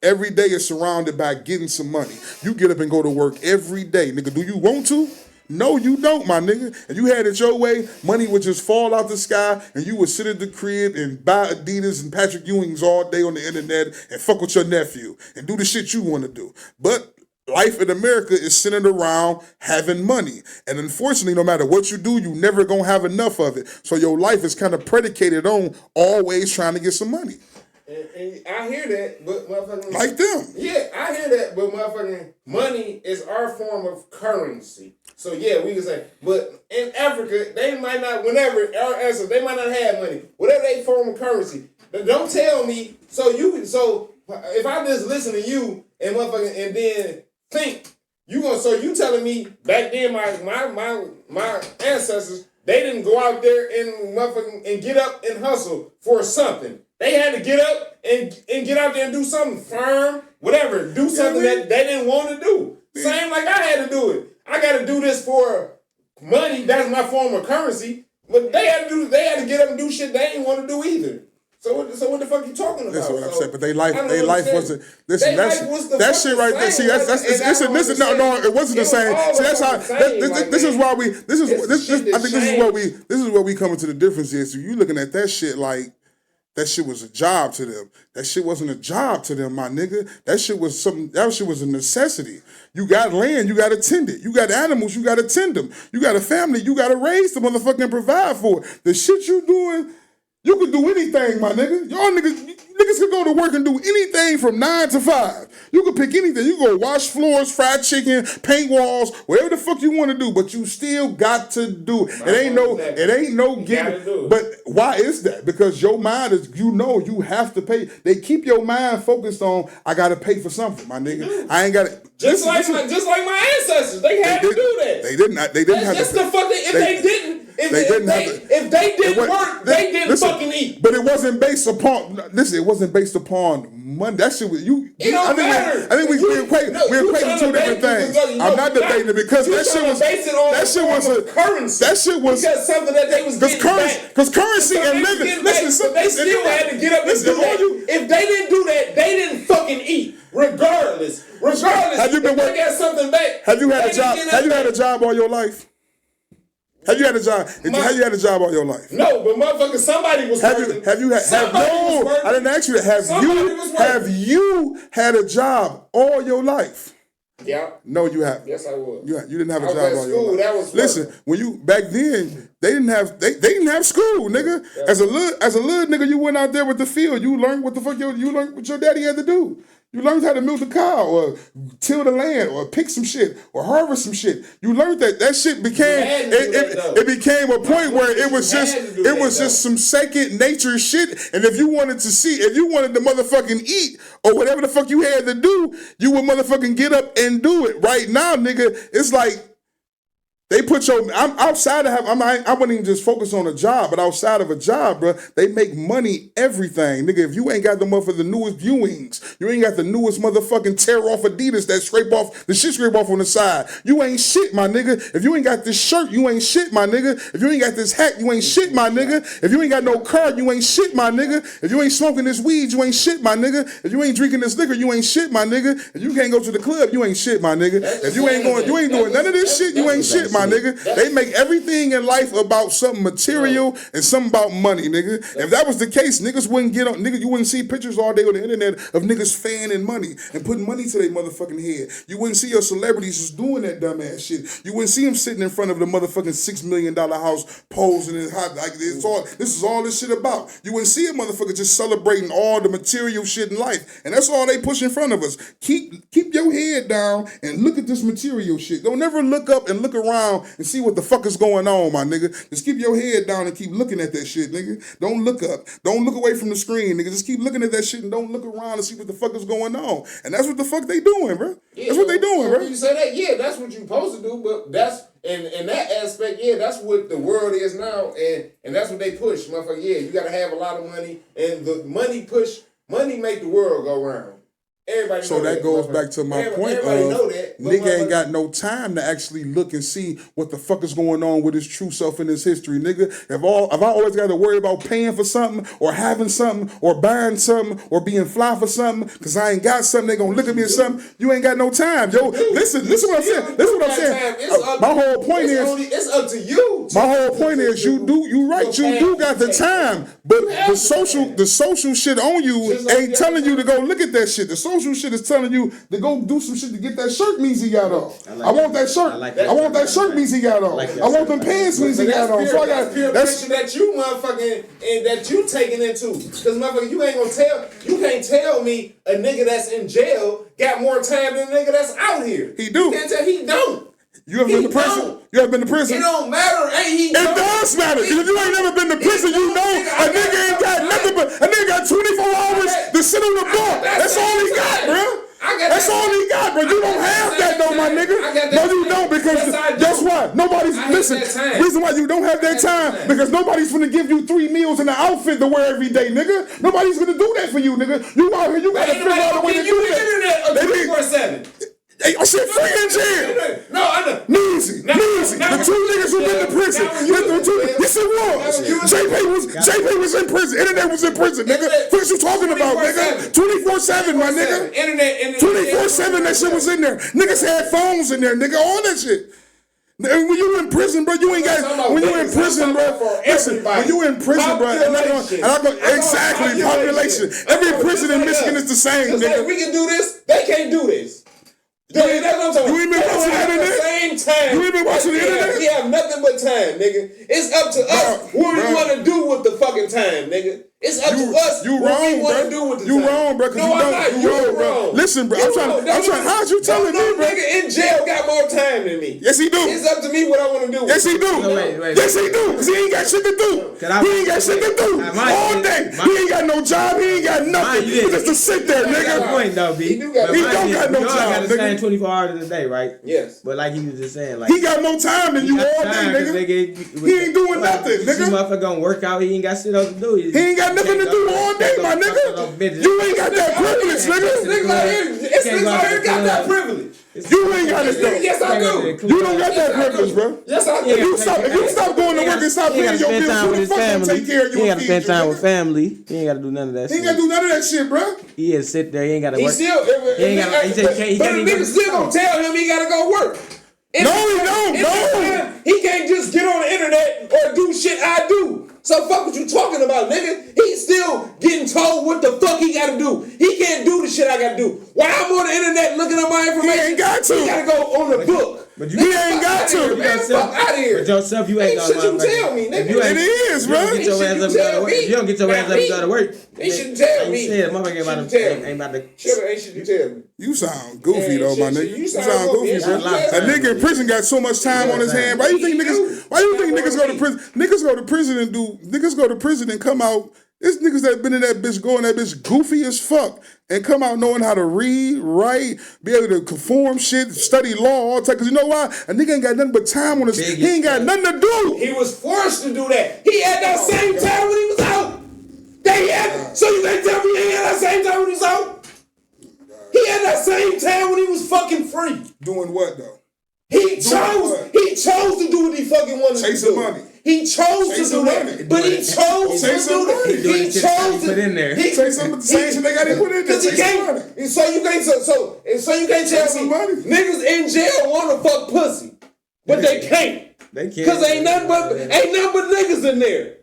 Speaker 1: Every day is surrounded by getting some money. You get up and go to work every day. Nigga, do you want to? No, you don't, my nigga. And you had it your way, money would just fall out the sky, and you would sit at the crib and buy Adidas and Patrick Ewing's all day on the internet and fuck with your nephew and do the shit you want to do. But life in America is centered around having money. And unfortunately, no matter what you do, you never gonna have enough of it. So your life is kind of predicated on always trying to get some money.
Speaker 2: And I hear that, but motherfucking...
Speaker 1: Like them.
Speaker 2: Yeah, I hear that, but motherfucking money is our form of currency. So yeah, we can say, but in Africa, they might not, they might not have money. Whatever they form of currency. But don't tell me, so if I just listen to you and motherfucking, and then think, you telling me back then my ancestors, they didn't go out there and motherfucking and get up and hustle for something. They had to get up and get out there and do something firm, whatever, do something that they didn't want to do. Same like I had to do it. I got to do this for money. That's my form of currency. But they had to get up and do shit they ain't want to do either. So what the fuck you talking about?
Speaker 1: That's what I'm saying. But they life wasn't. Listen, that shit right there. See, it wasn't the same. See, that's how. This is why we. I think this is where we come into the difference is. So you looking at that shit like. That shit was a job to them. That shit wasn't a job to them, my nigga. That shit was a necessity. You got land, you got to tend it. You got animals, you got to tend them. You got a family, you got to raise them, motherfucking provide for it. The shit you doing, you can do anything, my nigga. Y'all niggas can go to work and do anything from 9 to 5. You can pick anything. You go wash floors, fry chicken, paint walls, whatever the fuck you want to do, but you still got to do it. It ain't no getting. But why is that? Because your mind is, you have to pay. They keep your mind focused on, I got to pay for something, my nigga. I ain't got to.
Speaker 2: Just like my ancestors, they had to do that.
Speaker 1: They didn't have to.
Speaker 2: If they didn't, If they didn't work, they didn't fucking eat.
Speaker 1: But it wasn't based upon. Listen, it wasn't based upon money. That shit was you.
Speaker 2: It don't matter.
Speaker 1: I think we equate two different things. I'm not debating it because that shit was. That shit was a
Speaker 2: currency.
Speaker 1: That shit was
Speaker 2: because something that they was getting back.
Speaker 1: Because currency and living. Listen,
Speaker 2: they still had to get up and do that. If they didn't do that, they didn't fucking eat. Regardless,
Speaker 1: have you been
Speaker 2: if they got something back.
Speaker 1: Have you had a job? Have you had a job all your life? Have you had a job? Have you had a job all your life?
Speaker 2: No, but motherfucker, somebody was working.
Speaker 1: Have you had? No, I didn't ask you that. Have you had a job all your life?
Speaker 2: Yeah.
Speaker 1: No, you haven't.
Speaker 2: Yes, I was.
Speaker 1: You didn't have a job all your life.
Speaker 2: That was
Speaker 1: listen. When you back then, they didn't have school, nigga. As a little nigga, you went out there with the field. You learned what the fuck you learned what your daddy had to do. You learned how to milk the cow or till the land or pick some shit or harvest some shit. You learned that shit became it became a point where it was just some second nature shit. And if you wanted to motherfucking eat or whatever the fuck you had to do, you would motherfucking get up and do it. Right now, nigga, it's like they put I'm outside of I wouldn't even just focus on a job, but outside of a job, bro, they make money everything. Nigga, if you ain't got the newest viewings, you ain't got the newest motherfucking tear off Adidas that scrape off on the side, you ain't shit, my nigga. If you ain't got this shirt, you ain't shit, my nigga. If you ain't got this hat, you ain't shit, my nigga. If you ain't got no car, you ain't shit, my nigga. If you ain't smoking this weed, you ain't shit, my nigga. If you ain't drinking this liquor, you ain't shit, my nigga. If you can't go to the club, you ain't shit, my nigga. If you ain't doing none of this shit, you ain't shit, my nigga. They make everything in life about something material and something about money, nigga. If that was the case, niggas wouldn't get on, nigga, you wouldn't see pictures all day on the internet of niggas fanning money and putting money to their motherfucking head. You wouldn't see your celebrities just doing that dumbass shit. You wouldn't see them sitting in front of the motherfucking $6 million house posing and hot like this is all this shit about. You wouldn't see a motherfucker just celebrating all the material shit in life. And that's all they push in front of us. Keep your head down and look at this material shit. Don't never look up and look around and see what the fuck is going on, my nigga. Just keep your head down and keep looking at that shit, nigga. Don't look up. Don't look away from the screen, nigga. Just keep looking at that shit and don't look around and see what the fuck is going on. And that's what the fuck they doing, bro. That's what they doing, bro.
Speaker 2: You say that, yeah, that's what you supposed to do, but that's in that aspect, yeah, that's what the world is now, and that's what they push, motherfucker. Yeah, you gotta have a lot of money, and the money make the world go round. Everybody
Speaker 1: so that goes back to my point of nigga ain't got no time to actually look and see what the fuck is going on with his true self in his history, nigga. If I always got to worry about paying for something or having something or buying something or being fly for something because I ain't got something, they gonna look at me or something, you ain't got no time, yo. Listen what I'm saying. Listen what I'm saying. My whole point is
Speaker 2: it's up to you.
Speaker 1: My whole point is you do got the time, but the social shit on you ain't telling you to go look at that shit. The social shit is telling you to go do some shit to get that shirt means he got on. I want that shirt. I want that shirt means he got on. I want them pants means he got on. So I got
Speaker 2: that's that you motherfucking and that you taking into. Because motherfucker, you can't tell me a nigga that's in jail got more time than a nigga that's out here.
Speaker 1: He do.
Speaker 2: You can't tell he don't.
Speaker 1: You ever been to prison? You ever been to prison?
Speaker 2: It don't matter.
Speaker 1: It does matter. If you ain't never been to prison, you know a nigga ain't got nothing but a nigga got 24 hours to sit on the bar. That's all he got, bro. That's all he got, bro. You don't have that though, my nigga. No, you don't, because guess what? Reason why you don't have that time, because nobody's gonna give you 3 meals and an outfit to wear every day, nigga. Nobody's gonna do that for you, nigga. You out here, you gotta figure out a way to do that.
Speaker 2: They 24/7.
Speaker 1: Hey, I said free in jail.
Speaker 2: No, I know.
Speaker 1: Easy. The 2 niggas who been to prison. Yes, it was. JP was in prison. Internet was in prison, nigga. What you talking about, nigga? 24/7, my nigga.
Speaker 2: Internet.
Speaker 1: 24/7, that shit was in there. Niggas had phones in there, nigga. All that shit. And when you in prison, bro, you ain't got. When you in prison, bro, listen. When you in prison, bro, exactly population. Every prison in Michigan is the same, nigga.
Speaker 2: We can do this. They can't do this.
Speaker 1: You ain't been watching the internet?
Speaker 2: Same time.
Speaker 1: You ain't been watching the internet?
Speaker 2: We have nothing but time, nigga. It's up to us what we want to do with the fucking time, nigga. It's up to us
Speaker 1: You
Speaker 2: what we
Speaker 1: wrong,
Speaker 2: want to
Speaker 1: bro.
Speaker 2: do with the
Speaker 1: You
Speaker 2: time.
Speaker 1: wrong, bro.
Speaker 2: No, I'm not.
Speaker 1: You wrong, bro. Listen, bro. I'm trying. How's you telling me, bro?
Speaker 2: Nigga in jail got more time than me.
Speaker 1: Yes, he do.
Speaker 2: It's up to me what I want to do.
Speaker 1: Yes, he do.
Speaker 8: No, wait.
Speaker 1: Yes, he do. Cause he ain't got shit to do. He ain't got shit to do all day. He ain't got no job. He ain't got nothing. He just to sit there,
Speaker 8: That's the
Speaker 1: nigga.
Speaker 8: point, though, B.
Speaker 2: He don't got
Speaker 1: no job,
Speaker 8: got the same
Speaker 1: nigga.
Speaker 8: 24 hours in a day, right?
Speaker 2: Yes.
Speaker 8: But like he was just saying, like
Speaker 1: He got more time than you all day, nigga. He ain't doing nothing,
Speaker 8: This
Speaker 1: nigga.
Speaker 8: motherfucker gonna work out. He ain't got shit else to do.
Speaker 1: He ain't got nothing to do all day, my nigga. You ain't got that privilege, nigga.
Speaker 2: Niggas out here got that privilege.
Speaker 1: You ain't got it though.
Speaker 2: Yes, I do.
Speaker 1: You don't got that privilege, bro.
Speaker 2: Yes, I do.
Speaker 1: If you stop going to work and stop
Speaker 8: He
Speaker 1: paying
Speaker 8: ain't
Speaker 1: your
Speaker 8: gotta spend
Speaker 1: bills,
Speaker 8: time
Speaker 1: who
Speaker 8: with
Speaker 1: the
Speaker 8: his
Speaker 1: fuck gonna
Speaker 8: family.
Speaker 1: take care of you?
Speaker 8: He ain't
Speaker 1: and
Speaker 8: gotta
Speaker 1: feed
Speaker 8: spend
Speaker 1: you,
Speaker 8: time
Speaker 1: nigga?
Speaker 8: with family. He ain't gotta do none of that
Speaker 1: He
Speaker 8: shit.
Speaker 1: ain't gotta do none of that shit, bro.
Speaker 8: He is sit there. He ain't gotta
Speaker 2: He
Speaker 8: work.
Speaker 2: still,
Speaker 8: He ain't gotta- he said he
Speaker 2: but
Speaker 8: can't
Speaker 2: the
Speaker 8: even-
Speaker 2: nigga still gonna tell him he gotta go work.
Speaker 1: No, he don't. No.
Speaker 2: He can't just get on the internet or do shit I do. So fuck what you talking about, nigga. He's still getting told what the fuck he gotta do. He can't do the shit I gotta do. While I'm on the internet looking up my information,
Speaker 1: He ain't got to.
Speaker 2: He gotta go on the book.
Speaker 8: But
Speaker 1: He ain't got to.
Speaker 2: Man, fuck out of here.
Speaker 8: But yourself, you ain't
Speaker 2: Ain't shit you tell me, nigga.
Speaker 1: It is, bro.
Speaker 8: Get your ass up and go to work. If you don't get your ass up and go to work,
Speaker 2: He shouldn't tell me.
Speaker 8: Shit, motherfucker ain't about to.
Speaker 2: Shut up, ain't shit you tell me.
Speaker 1: You sound goofy
Speaker 2: Yeah,
Speaker 1: though, my
Speaker 2: shit,
Speaker 1: nigga.
Speaker 2: you
Speaker 1: You
Speaker 2: sound
Speaker 1: sound goofy,
Speaker 2: goofy.
Speaker 1: bro.
Speaker 8: Yeah,
Speaker 1: A nigga in prison got so much time on his hand. Why you think niggas go to prison? Niggas go to prison and niggas go to prison and come out. There's niggas that been in that bitch going that bitch goofy as fuck and come out knowing how to read, write, be able to conform shit, study law, all that. Cause you know why? A nigga ain't got nothing but time on his. He ain't got nothing to do.
Speaker 2: He was forced to do that. He had that same time when he was out. So you can't tell me he ain't had that same time when he was out? He had that same time when he was fucking free.
Speaker 1: Doing what though?
Speaker 2: He chose to do what he fucking wanted to do.
Speaker 1: Chasing money.
Speaker 2: He chose to do that. But he chose to do that. He chose to
Speaker 8: put in there.
Speaker 1: Say some of the same shit they got to put in there.
Speaker 2: Cause he can't. So you can't tell me niggas in jail want to fuck pussy, but they can't.
Speaker 8: They can't.
Speaker 2: Cause ain't nothing but niggas in there.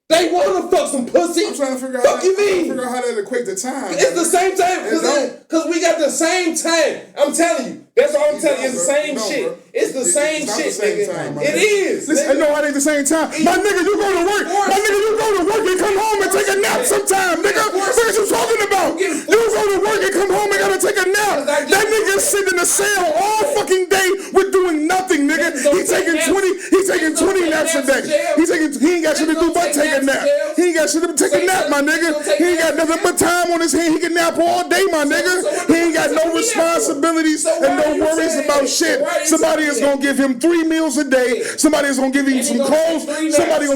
Speaker 2: They want to fuck some pussy.
Speaker 1: I'm trying to figure out how that equate to time.
Speaker 2: It's the same time. Cause we got the same time. I'm telling you. That's all I'm telling you. It's the same shit.
Speaker 1: Bro.
Speaker 2: It's the same
Speaker 1: not
Speaker 2: shit,
Speaker 1: the same
Speaker 2: nigga.
Speaker 1: time,
Speaker 2: It is.
Speaker 1: Listen, I know it ain't the same time. My nigga, you go to work. My nigga, you go to work and come home and take a nap sometime, nigga. What are you talking about? You go to work and come home and gotta take a nap. That nigga sitting in the cell all fucking day with doing nothing, nigga. He taking 20 naps a day. He ain't got shit to do but take a nap. He ain't got shit to take a nap, my nigga. He ain't got nothing but time on his hand. He can nap all day, my nigga. He ain't got no responsibilities and no worries about shit. Somebody is gonna give him 3 meals a day. Somebody is gonna give him some clothes. Somebody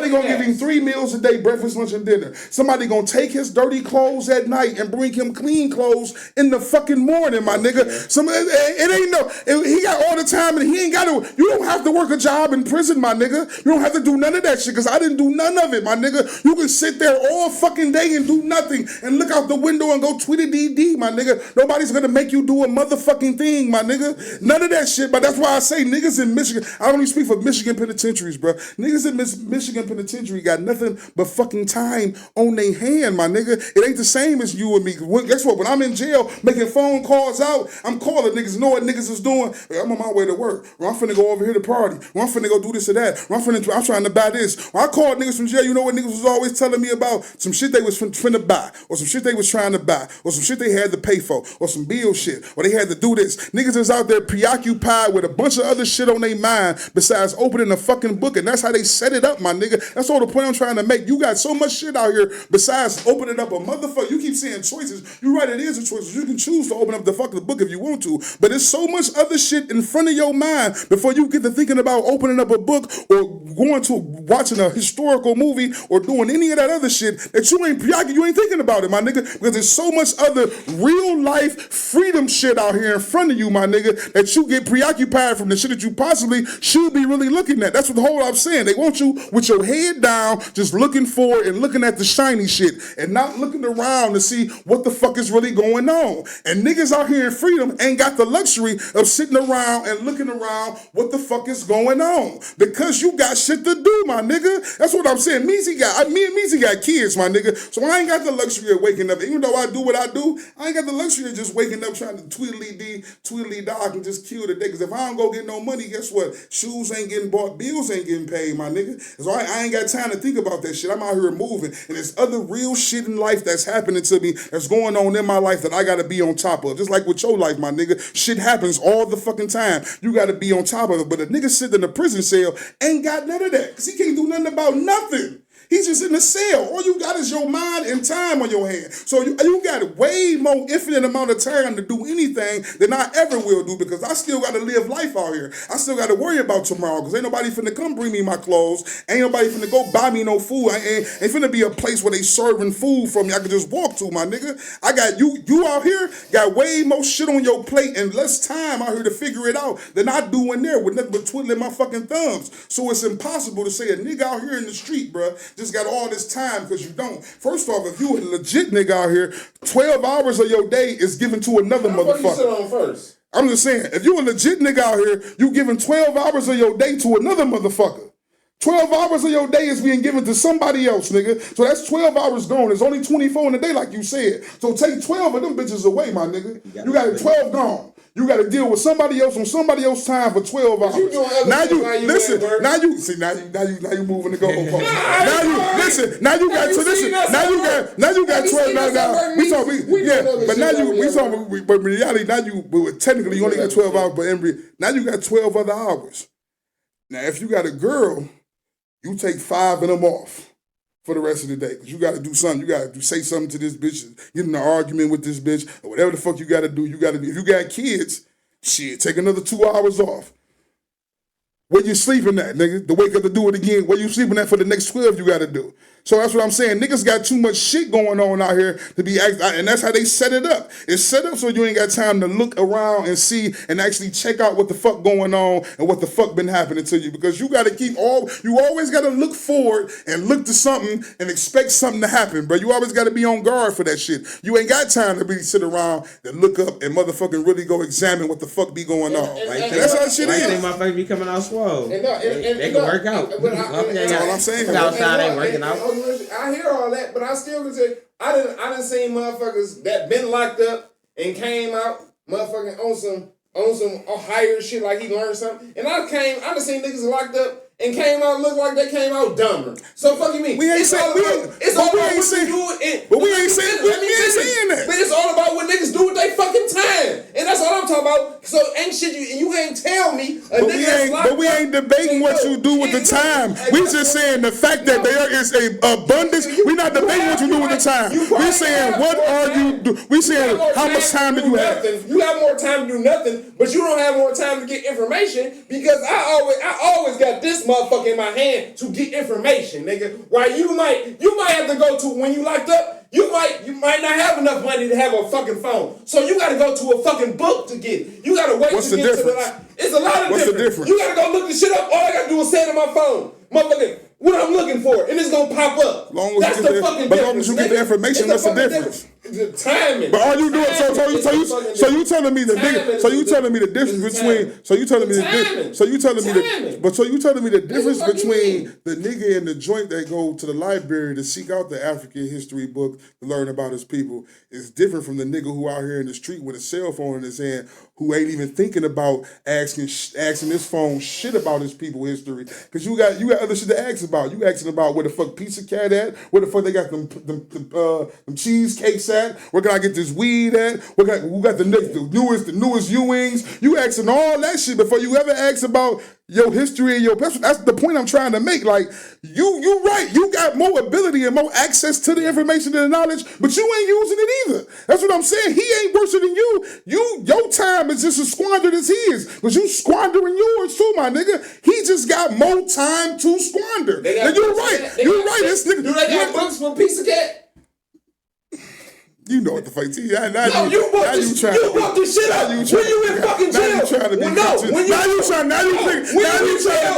Speaker 1: gonna give him 3 meals a day, breakfast, lunch, and dinner. Somebody gonna take his dirty clothes at night and bring him clean clothes in the fucking morning, my nigga. He got all the time and he ain't got to. You don't have to work a job in prison, my nigga. You don't have to do none of that shit because I didn't do none of it, my nigga. You can sit there all fucking day and do nothing and look out the window and go tweet a DD, my nigga. Nobody's gonna make you do a motherfucking thing, my nigga. None of that shit, but that's why I say niggas in Michigan, I don't even speak for Michigan penitentiaries, bro. Niggas in Michigan penitentiary got nothing but fucking time on their hand, my nigga. It ain't the same as you and me. Guess what? When I'm in jail making phone calls out, I'm calling niggas, know what niggas is doing. Hey, I'm on my way to work. Or I'm finna go over here to party. Or I'm finna go do this or that. Or I'm trying to buy this. Or I called niggas from jail, you know what niggas was always telling me about? Some shit they was finna buy. Or some shit they was trying to buy. Or some shit they had to pay for. Or some bill shit. Or they had to do this. Niggas is out there preoccupied with a bunch of other shit on their mind besides opening a fucking book. And that's how they set it up, my nigga. That's all the point I'm trying to make. You got so much shit out here besides opening up a motherfucker. You keep saying choices. You're right, it is a choice. You can choose to open up the fucking book if you want to. But there's so much other shit in front of your mind before you get to thinking about opening up a book or going to watching a historical movie or doing any of that other shit that you ain't thinking about it, my nigga. Because there's so much other real life freedom shit out here in front of you, my nigga, that you get preoccupied from the shit that you possibly should be really looking at. That's what the whole I'm saying. They want you with your head down, just looking for and looking at the shiny shit and not looking around to see what the fuck is really going on. And niggas out here in freedom ain't got the luxury of sitting around and looking around what the fuck is going on. Because you got shit to do, my nigga. That's what I'm saying. Me and Meezy got kids, my nigga. So I ain't got the luxury of waking up. Even though I do what I do, I ain't got the luxury of just waking up trying to tweedly dog and just kill the day. Because if I don't go get no money, guess what? Shoes ain't getting bought, bills ain't getting paid, my nigga. So I ain't got time to think about that shit. I'm out here moving. And there's other real shit in life that's happening to me, that's going on in my life that I got to be on top of. Just like with your life, my nigga. Shit happens all the fucking time. You got to be on top of it. But a nigga sitting in a prison cell ain't got none of that. Because he can't do nothing about nothing. He's just in the cell. All you got is your mind and time on your hand. So you got way more infinite amount of time to do anything than I ever will do, because I still got to live life out here. I still got to worry about tomorrow, because ain't nobody finna come bring me my clothes. Ain't nobody finna go buy me no food. Ain't finna be a place where they serving food for me I can just walk to, my nigga. I got you out here got way more shit on your plate and less time out here to figure it out than I do in there with nothing but twiddling my fucking thumbs. So it's impossible to say a nigga out here in the street, bruh, just got all this time, because you don't. First off, if you a legit nigga out here, 12 hours of your day is given to another motherfucker.
Speaker 2: You sit on first?
Speaker 1: I'm just saying, if you a legit nigga out here, you giving 12 hours of your day to another motherfucker. 12 hours of your day is being given to somebody else, nigga. So that's 12 hours gone. There's only 24 in a day, like you said. So take 12 of them bitches away, my nigga. You got 12 gone. You got to deal with somebody else on somebody else's time for 12 hours. Now you listen. Now you moving the goalpost. Now you listen. Now you got to listen. Now you got 12. Now we talking. But now we talking. But in reality, now technically you only got 12 hours. But now you got 12 other hours. Now if you got a girl, you take 5 of them off for the rest of the day, because you got to do something. You got to say something to this bitch, get in an argument with this bitch, or whatever the fuck you got to do. You got to do. If you got kids, shit, take another 2 hours off. Where you sleeping at, nigga? To wake up to do it again. Where you sleeping at for the next 12 you got to do. So that's what I'm saying. Niggas got too much shit going on out here to be and that's how they set it up. It's set up so you ain't got time to look around and see and actually check out what the fuck going on and what the fuck been happening to you. Because you got to you always got to look forward and look to something and expect something to happen, bro. You always got to be on guard for that shit. You ain't got time to really sit around and look up and motherfucking really go examine what the fuck be going on. And that's how shit is.
Speaker 8: I think my face be coming out swole. They can work out.
Speaker 1: That's all I'm saying.
Speaker 8: Outside ain't working out.
Speaker 2: I hear all that, but I still can say I done seen motherfuckers that been locked up and came out motherfucking on some higher shit, like he learned something. And I done seen niggas locked up and came out look like they came out dumber. So fuck you mean?
Speaker 1: We ain't saying that. But
Speaker 2: it's all about what niggas do with their fucking time. And that's all I'm talking about. So ain't shit you can't tell me
Speaker 1: But we ain't debating what you do with the time. We just saying the fact that there is a abundance. We're not debating what you do with the time. We're saying what are you do? We saying how much time do you have?
Speaker 2: You have more time to do nothing, but you don't have more time to get information, because I always got this motherfucker in my hand to get information, nigga. While you might have to go to, when you locked up, you might not have enough money to have a fucking phone. So you gotta go to a fucking book to get it. You gotta wait to get to the line. It's a lot of
Speaker 1: What's the difference?
Speaker 2: You gotta go look the shit up. All I gotta do is say it on my phone. Motherfucker, what I'm looking for, and it's gonna pop up. That's the fucking difference.
Speaker 1: But as long as you get the information, what's the difference?
Speaker 2: The timing.
Speaker 1: But all you doing, so you telling me the nigga, so you telling me the difference between, so you telling me the difference between the nigga and the joint that go to the library to seek out the African history book to learn about his people is different from the nigga who out here in the street with a cell phone in his hand, who ain't even thinking about asking his phone shit about his people history. Because you got other shit to ask about. You asking about where the fuck Pizza Cat at? Where the fuck they got them cheesecakes at? Where can I get this weed at? Who got the newest Ewings? You asking all that shit before you ever ask about your history and your past. That's the point I'm trying to make. Like, you right. You got more ability and more access to the information and the knowledge, but you ain't using it either. That's what I'm saying. He ain't worse than you. Your time is just as squandered as his, because you squandering yours too, my nigga. He just got more time to squander. And you're right. You're right. This nigga.
Speaker 2: Do they got books for Pizza Cat?
Speaker 1: You know what the fuck? You brought this shit up. When
Speaker 2: you in fucking jail?
Speaker 1: Now you trying to be conscious. Now you trying to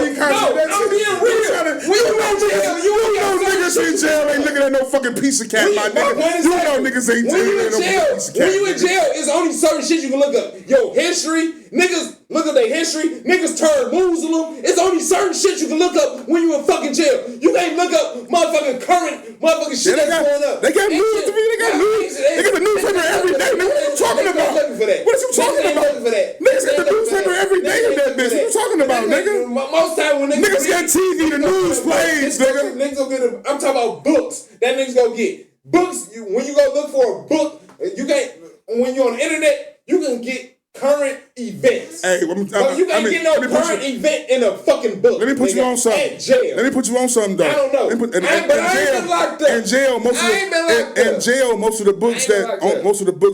Speaker 1: be conscious.
Speaker 2: I'm being real. When you in jail, you
Speaker 1: know niggas in jail ain't looking at no fucking Pizza Cat, my nigga. You know niggas ain't looking at no Pizza Cat.
Speaker 2: When you in jail, it's only certain shit you can look up. Yo, history. Niggas look at their history. Niggas turn Muslim. It's only certain shit you can look up when you in fucking jail. You can't look up motherfucking current motherfucking shit that's going up.
Speaker 1: They got news to me. They got news. They got the newspaper every day. What are you talking about?
Speaker 2: most time when
Speaker 1: niggas got TV, the news plays, nigga.
Speaker 2: Niggas go get I'm talking about books. That niggas go get books. When you go look for a book, you can't. When you're on the internet, you can get current events.
Speaker 1: Hey,
Speaker 2: you can't get no current event in a fucking book.
Speaker 1: Let me put you on something.
Speaker 2: In jail.
Speaker 1: Let me put you on something though.
Speaker 2: I don't know.
Speaker 1: But
Speaker 2: I ain't been locked up.
Speaker 1: In jail, most of the books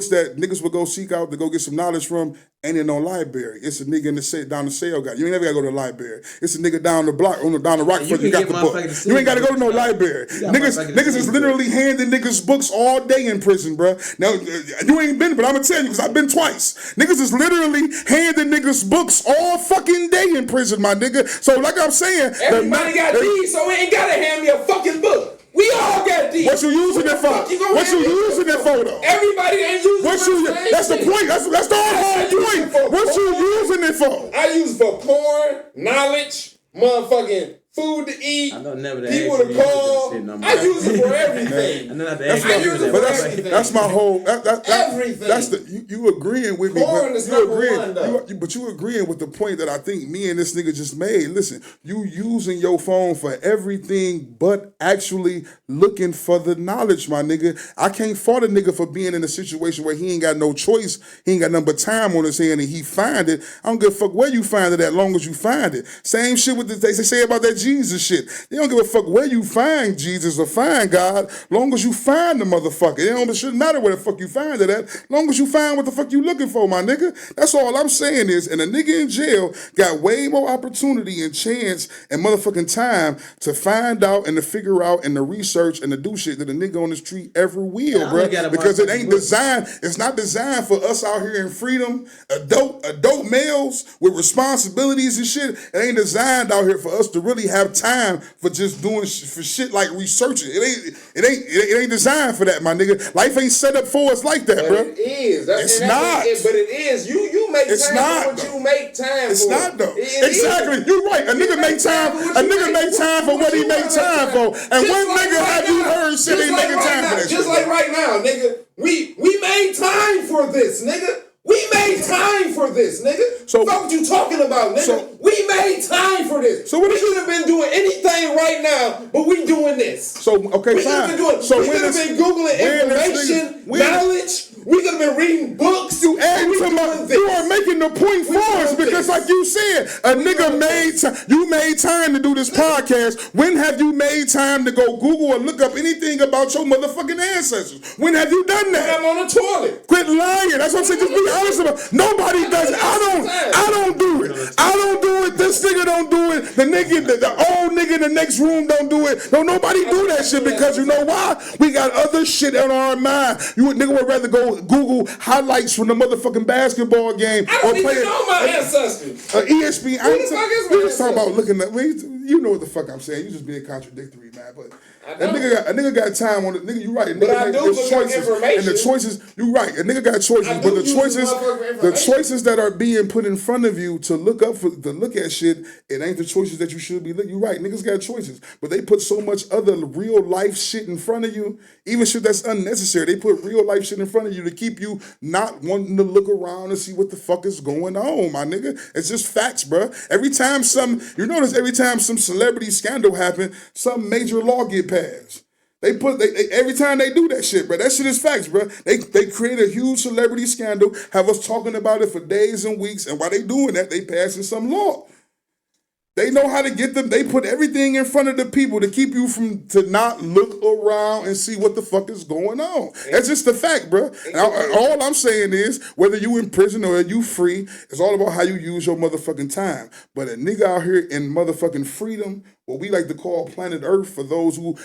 Speaker 1: that niggas would go seek out to go get some knowledge from ain't in no library. It's a nigga in the down the sale guy. You ain't never gotta go to the library. It's a nigga down the block, down the Rockford. You got the book. You ain't gotta go to no library. Niggas is literally handing niggas books all day in prison, bro. Now you ain't been, but I'm gonna tell you because I've been twice. Niggas is literally handing niggas books all fucking day in prison, my nigga. So like I'm saying,
Speaker 2: everybody got these, so we ain't gotta hand me a fucking book. We all got these.
Speaker 1: What you using it for? What you using it for though?
Speaker 2: Everybody ain't using it.
Speaker 1: That's the point. That's the whole point. What you using it for?
Speaker 2: I use it for porn, knowledge, motherfucking food to eat,
Speaker 8: I know never
Speaker 2: people to call. I use it for everything. I use it for everything.
Speaker 1: That's my whole.
Speaker 2: Everything.
Speaker 1: That's you agreeing with me.
Speaker 2: Porn is number one, though.
Speaker 1: But you agreeing with the point that I think me and this nigga just made. Listen, you using your phone for everything but actually looking for the knowledge, my nigga. I can't fault a nigga for being in a situation where he ain't got no choice. He ain't got nothing but time on his hand and he find it. I don't give a fuck where you find it as long as you find it. Same shit with they say about that Jesus shit. They don't give a fuck where you find Jesus or find God, long as you find the motherfucker. It shouldn't matter where the fuck you find it at, long as you find what the fuck you looking for, my nigga. That's all I'm saying is, and a nigga in jail got way more opportunity and chance and motherfucking time to find out and to figure out and to research and to do shit that a nigga on the street ever will, bro. Because it ain't designed, it's not designed for us out here in freedom, adult males with responsibilities and shit. It ain't designed out here for us to really have time for just doing for shit like researching. It ain't designed for that, my nigga. Life ain't set up for us like that, bro.
Speaker 2: It is.
Speaker 1: It's not.
Speaker 2: But it is. You make time for what you make time for.
Speaker 1: It's not though. Exactly. You're right. A nigga make time. A nigga make time for what he make time for. And what nigga have you heard say they making time for that?
Speaker 2: Just like right now, nigga. We made time for this, nigga. We made time for this, nigga. So what you talking about, nigga? We made time for this. So we could have been doing anything right now, but we doing this.
Speaker 1: So okay,
Speaker 2: we
Speaker 1: fine.
Speaker 2: Been doing, so we could have been Googling information, knowledge. We could have been reading books.
Speaker 1: You are making the point for us because, like you said, a nigga made time. You made time to do this podcast. When have you made time to go Google or look up anything about your motherfucking ancestors? When have you done that?
Speaker 2: I'm on the toilet.
Speaker 1: Quit lying. That's what I'm saying. Just be honest about it. Nobody does it. I don't do it. I don't do it. This nigga don't do it. The nigga, the old nigga in the next room don't do it. No, nobody do that shit because you know why? We got other shit on our mind. You nigga would rather go Google highlights from the motherfucking basketball game.
Speaker 2: I don't even know my ancestors.
Speaker 1: ESPN.
Speaker 2: Who the fuck is my
Speaker 1: We just talking about looking at. You know what the fuck I'm saying. You just being contradictory, man. But a nigga got time on it. Nigga, you right. A nigga
Speaker 2: but I do look
Speaker 1: choices,
Speaker 2: information.
Speaker 1: and the choices. You right. A nigga got choices, but the choices that are being put in front of you to look at shit, it ain't the choices that you should be looking. You right. Niggas got choices, but they put so much other real life shit in front of you, even shit that's unnecessary. They put real life shit in front of you to keep you not wanting to look around and see what the fuck is going on, my nigga. It's just facts, bro. Every time some celebrity scandal happen, some major law get passed. Every time they do that shit, bro. That shit is facts, bro. They create a huge celebrity scandal, have us talking about it for days and weeks, and while they doing that, they passing some law. They know how to get them. They put everything in front of the people to keep you to not look around and see what the fuck is going on. That's just the fact, bro. And all I'm saying is, whether you in prison or you free, it's all about how you use your motherfucking time. But a nigga out here in motherfucking freedom, what we like to call planet Earth, for those who've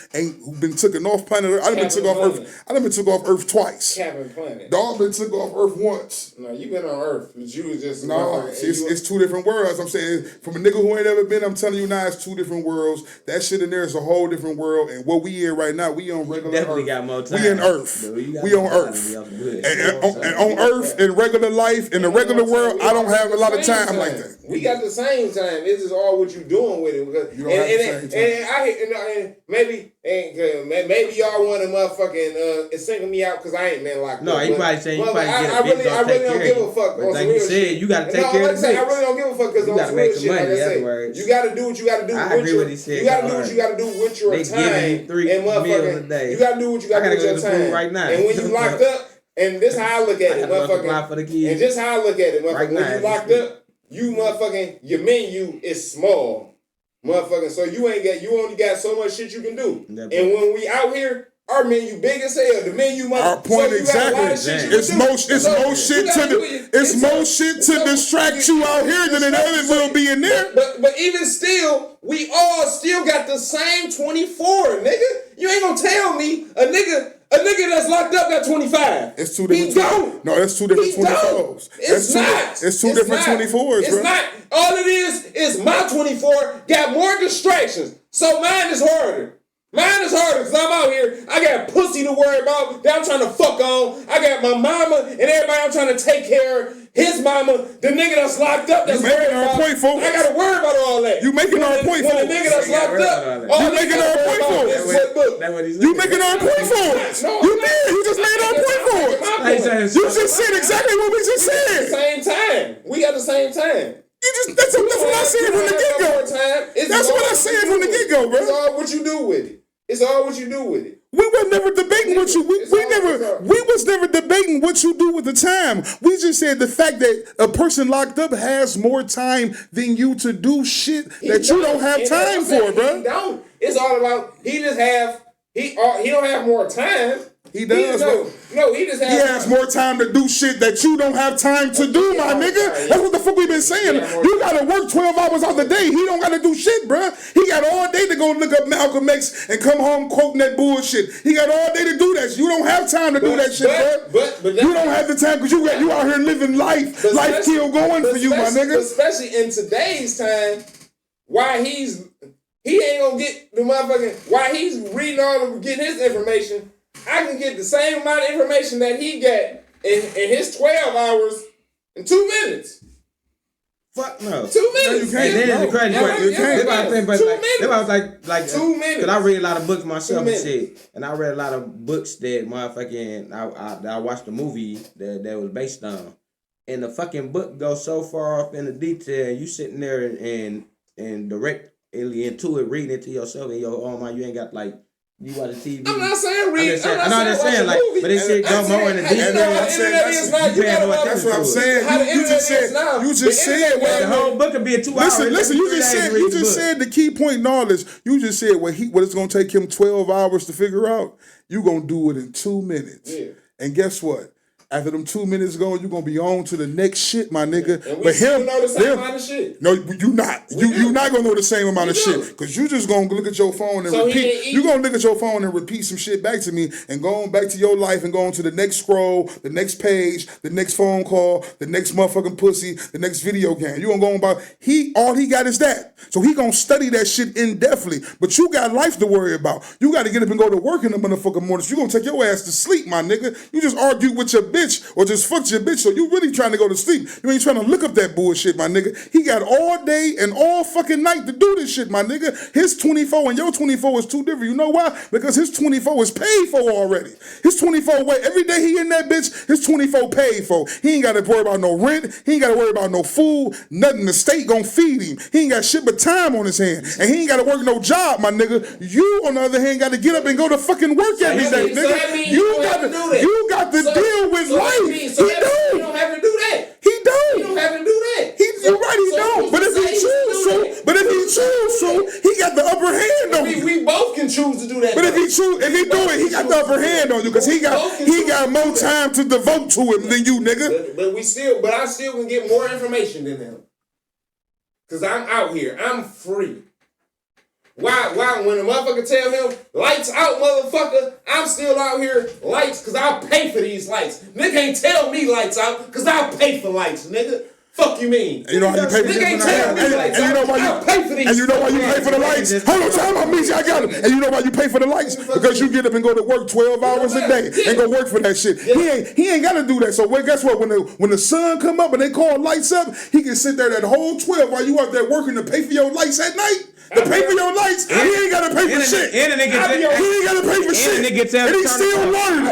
Speaker 1: been taken off planet Earth. I done been took off Earth twice.
Speaker 2: Captain Planet.
Speaker 1: Dog been took off Earth once.
Speaker 2: No, you been on Earth, but you was just
Speaker 1: it's two different worlds. I'm saying from a nigga who ain't ever been, I'm telling you now, it's two different worlds. That shit in there is a whole different world. And what we in right now, we on regular
Speaker 8: definitely
Speaker 1: Earth.
Speaker 8: Got more time.
Speaker 1: We in Earth. We on Earth. And on Earth, in regular life, in the regular world, I don't have a lot of time like that.
Speaker 2: We got the same time. It's just all what you doing with it. Because maybe y'all want to motherfucking single me out because I ain't been locked up.
Speaker 8: No, he probably saying you probably get
Speaker 2: I really don't give a fuck.
Speaker 8: Like you said, you got to take care of the
Speaker 2: I really don't give a fuck because
Speaker 8: you got to make some money.
Speaker 2: You got to do what you got to do.
Speaker 8: I agree with he said.
Speaker 2: You got to do what you got to do with your time.
Speaker 8: They giving you 3 meals a day.
Speaker 2: You got to do what you got to do with your time
Speaker 8: right now.
Speaker 2: And when you locked up, and this how I look at it, motherfucker. And this how I look at it, motherfucker. When you locked up, you motherfucking your menu is small, motherfucker. So you only got so much shit you can do. And when we out here, our menu big as hell. The menu, motherfucker. Our point
Speaker 1: exactly. It's more shit to distract you out here than it will be in there.
Speaker 2: But even still, we all still got the same 24, nigga. You ain't gonna tell me a nigga that's locked up got 25.
Speaker 1: It's two different. No, it's 2 different 24s. It's two different 24s,
Speaker 2: It's
Speaker 1: bro.
Speaker 2: not. All it is my 24 got more distractions. So mine is harder. Mine is harder because I'm out here. I got pussy to worry about that I'm trying to fuck on. I got my mama and everybody I'm trying to take care of. His mama, the nigga that's locked up, that's worried about. I gotta worry about all that.
Speaker 1: You making our point for
Speaker 2: the nigga that's locked up,
Speaker 1: you making our point for You making our point for You did. You just made our point for it. You just said exactly what we just said.
Speaker 2: Same time. We got the same time.
Speaker 1: That's what I said from the get-go. That's what I said from the get-go, bro.
Speaker 2: It's all what you do with it. It's all what you do with it.
Speaker 1: We were never debating what you. We was never debating what you do with the time. We just said the fact that a person locked up has more time than you to do shit that you don't have time for, bro.
Speaker 2: He don't. It's all about he don't have more time.
Speaker 1: He does.
Speaker 2: No, he just has.
Speaker 1: He has more time to do shit that you don't have time to do, my nigga. That's what the fuck we been saying. You gotta work 12 hours out the day. He don't gotta do shit, bruh. He got all day to go look up Malcolm X and come home quoting that bullshit. He got all day to do that. You don't have time to do that shit, bruh. But you don't have the time because you out here living life. Life still going for you, my nigga.
Speaker 2: Especially in today's time, why he ain't gonna get the motherfucking, why he's reading getting his information. I can get the same amount of information that he got in his 12 hours in 2 minutes.
Speaker 8: Fuck no.
Speaker 2: 2 minutes.
Speaker 8: No, you can't. That is the crazy part.
Speaker 2: You can't. 2 minutes.
Speaker 8: That was like
Speaker 2: 2 minutes.
Speaker 8: Cause I read a lot of books myself and shit, and I read a lot of books that motherfucking I watched the movie that was based on, and the fucking book goes so far off in the detail. You sitting there and directly into it, reading it to yourself in your own mind. You ain't got like. You watch the TV.
Speaker 2: I'm not saying read.
Speaker 8: I'm not saying like, but this shit go more in the detail.
Speaker 1: That's what I'm saying. You just said.
Speaker 8: The whole book could be a 2 hour.
Speaker 1: Listen. You just said the key point in all this. You just said what it's gonna take him 12 hours to figure out. You gonna do it in 2 minutes. Yeah. And guess what? After them 2 minutes go, you're gonna be on to the next shit, my nigga.
Speaker 2: And we still know the same amount of shit.
Speaker 1: No, you not. You not gonna know the same amount of shit. Cause you just gonna look at your phone and repeat. You gonna look at your phone and repeat some shit back to me and go on back to your life and go on to the next scroll, the next page, the next phone call, the next motherfucking pussy, the next video game. You gonna go on about all he got is that. So he gonna study that shit indefinitely. But you got life to worry about. You gotta get up and go to work in the motherfucking morning. So you gonna take your ass to sleep, my nigga. You just argued with your bitch or just fucked your bitch, so you really trying to go to sleep. You ain't trying to look up that bullshit, my nigga. He got all day and all fucking night to do this shit, my nigga. His 24 and your 24 is too different. You know why? Because his 24 is paid for already. His 24 every day he in that bitch, his 24 paid for. He ain't got to worry about no rent. He ain't got to worry about no food. Nothing. The state gonna feed him. He ain't got shit but time on his hands. And he ain't got to work no job, my nigga. You, on the other hand, got to get up and go to fucking work every day, nigga. You got to deal with life. He don't
Speaker 2: have to do that.
Speaker 1: He don't.
Speaker 2: He don't have to do that.
Speaker 1: You're right, he don't. But if he chooses to, he got the upper hand on you.
Speaker 2: We both can choose to do that.
Speaker 1: But if he do it, he got the upper hand on you because he got more time to devote to him than you, nigga.
Speaker 2: But I still can get more information than him. Cause I'm out here. I'm free. Why when a motherfucker tell him lights out, motherfucker, I'm still out here lights because I pay for these lights. Nigga ain't tell me lights out because I pay for lights, nigga. Fuck you mean?
Speaker 1: And you know how you pay for
Speaker 2: nigga ain't tell me lights out. And you know why
Speaker 1: you pay for the lights? Hold on, time out, Meezy, I got him. And you know why you pay for the lights? Because you get up and go to work 12 hours a day and go work for that shit. He ain't got to do that. So guess what? When the sun come up and they call lights up, he can sit there that whole 12 while you out there working to pay for your lights at night. To pay for your lights, he ain't got to pay for shit.
Speaker 8: And a nigga
Speaker 1: He ain't got to pay for shit.
Speaker 8: And a nigga tell
Speaker 1: And he's still learning.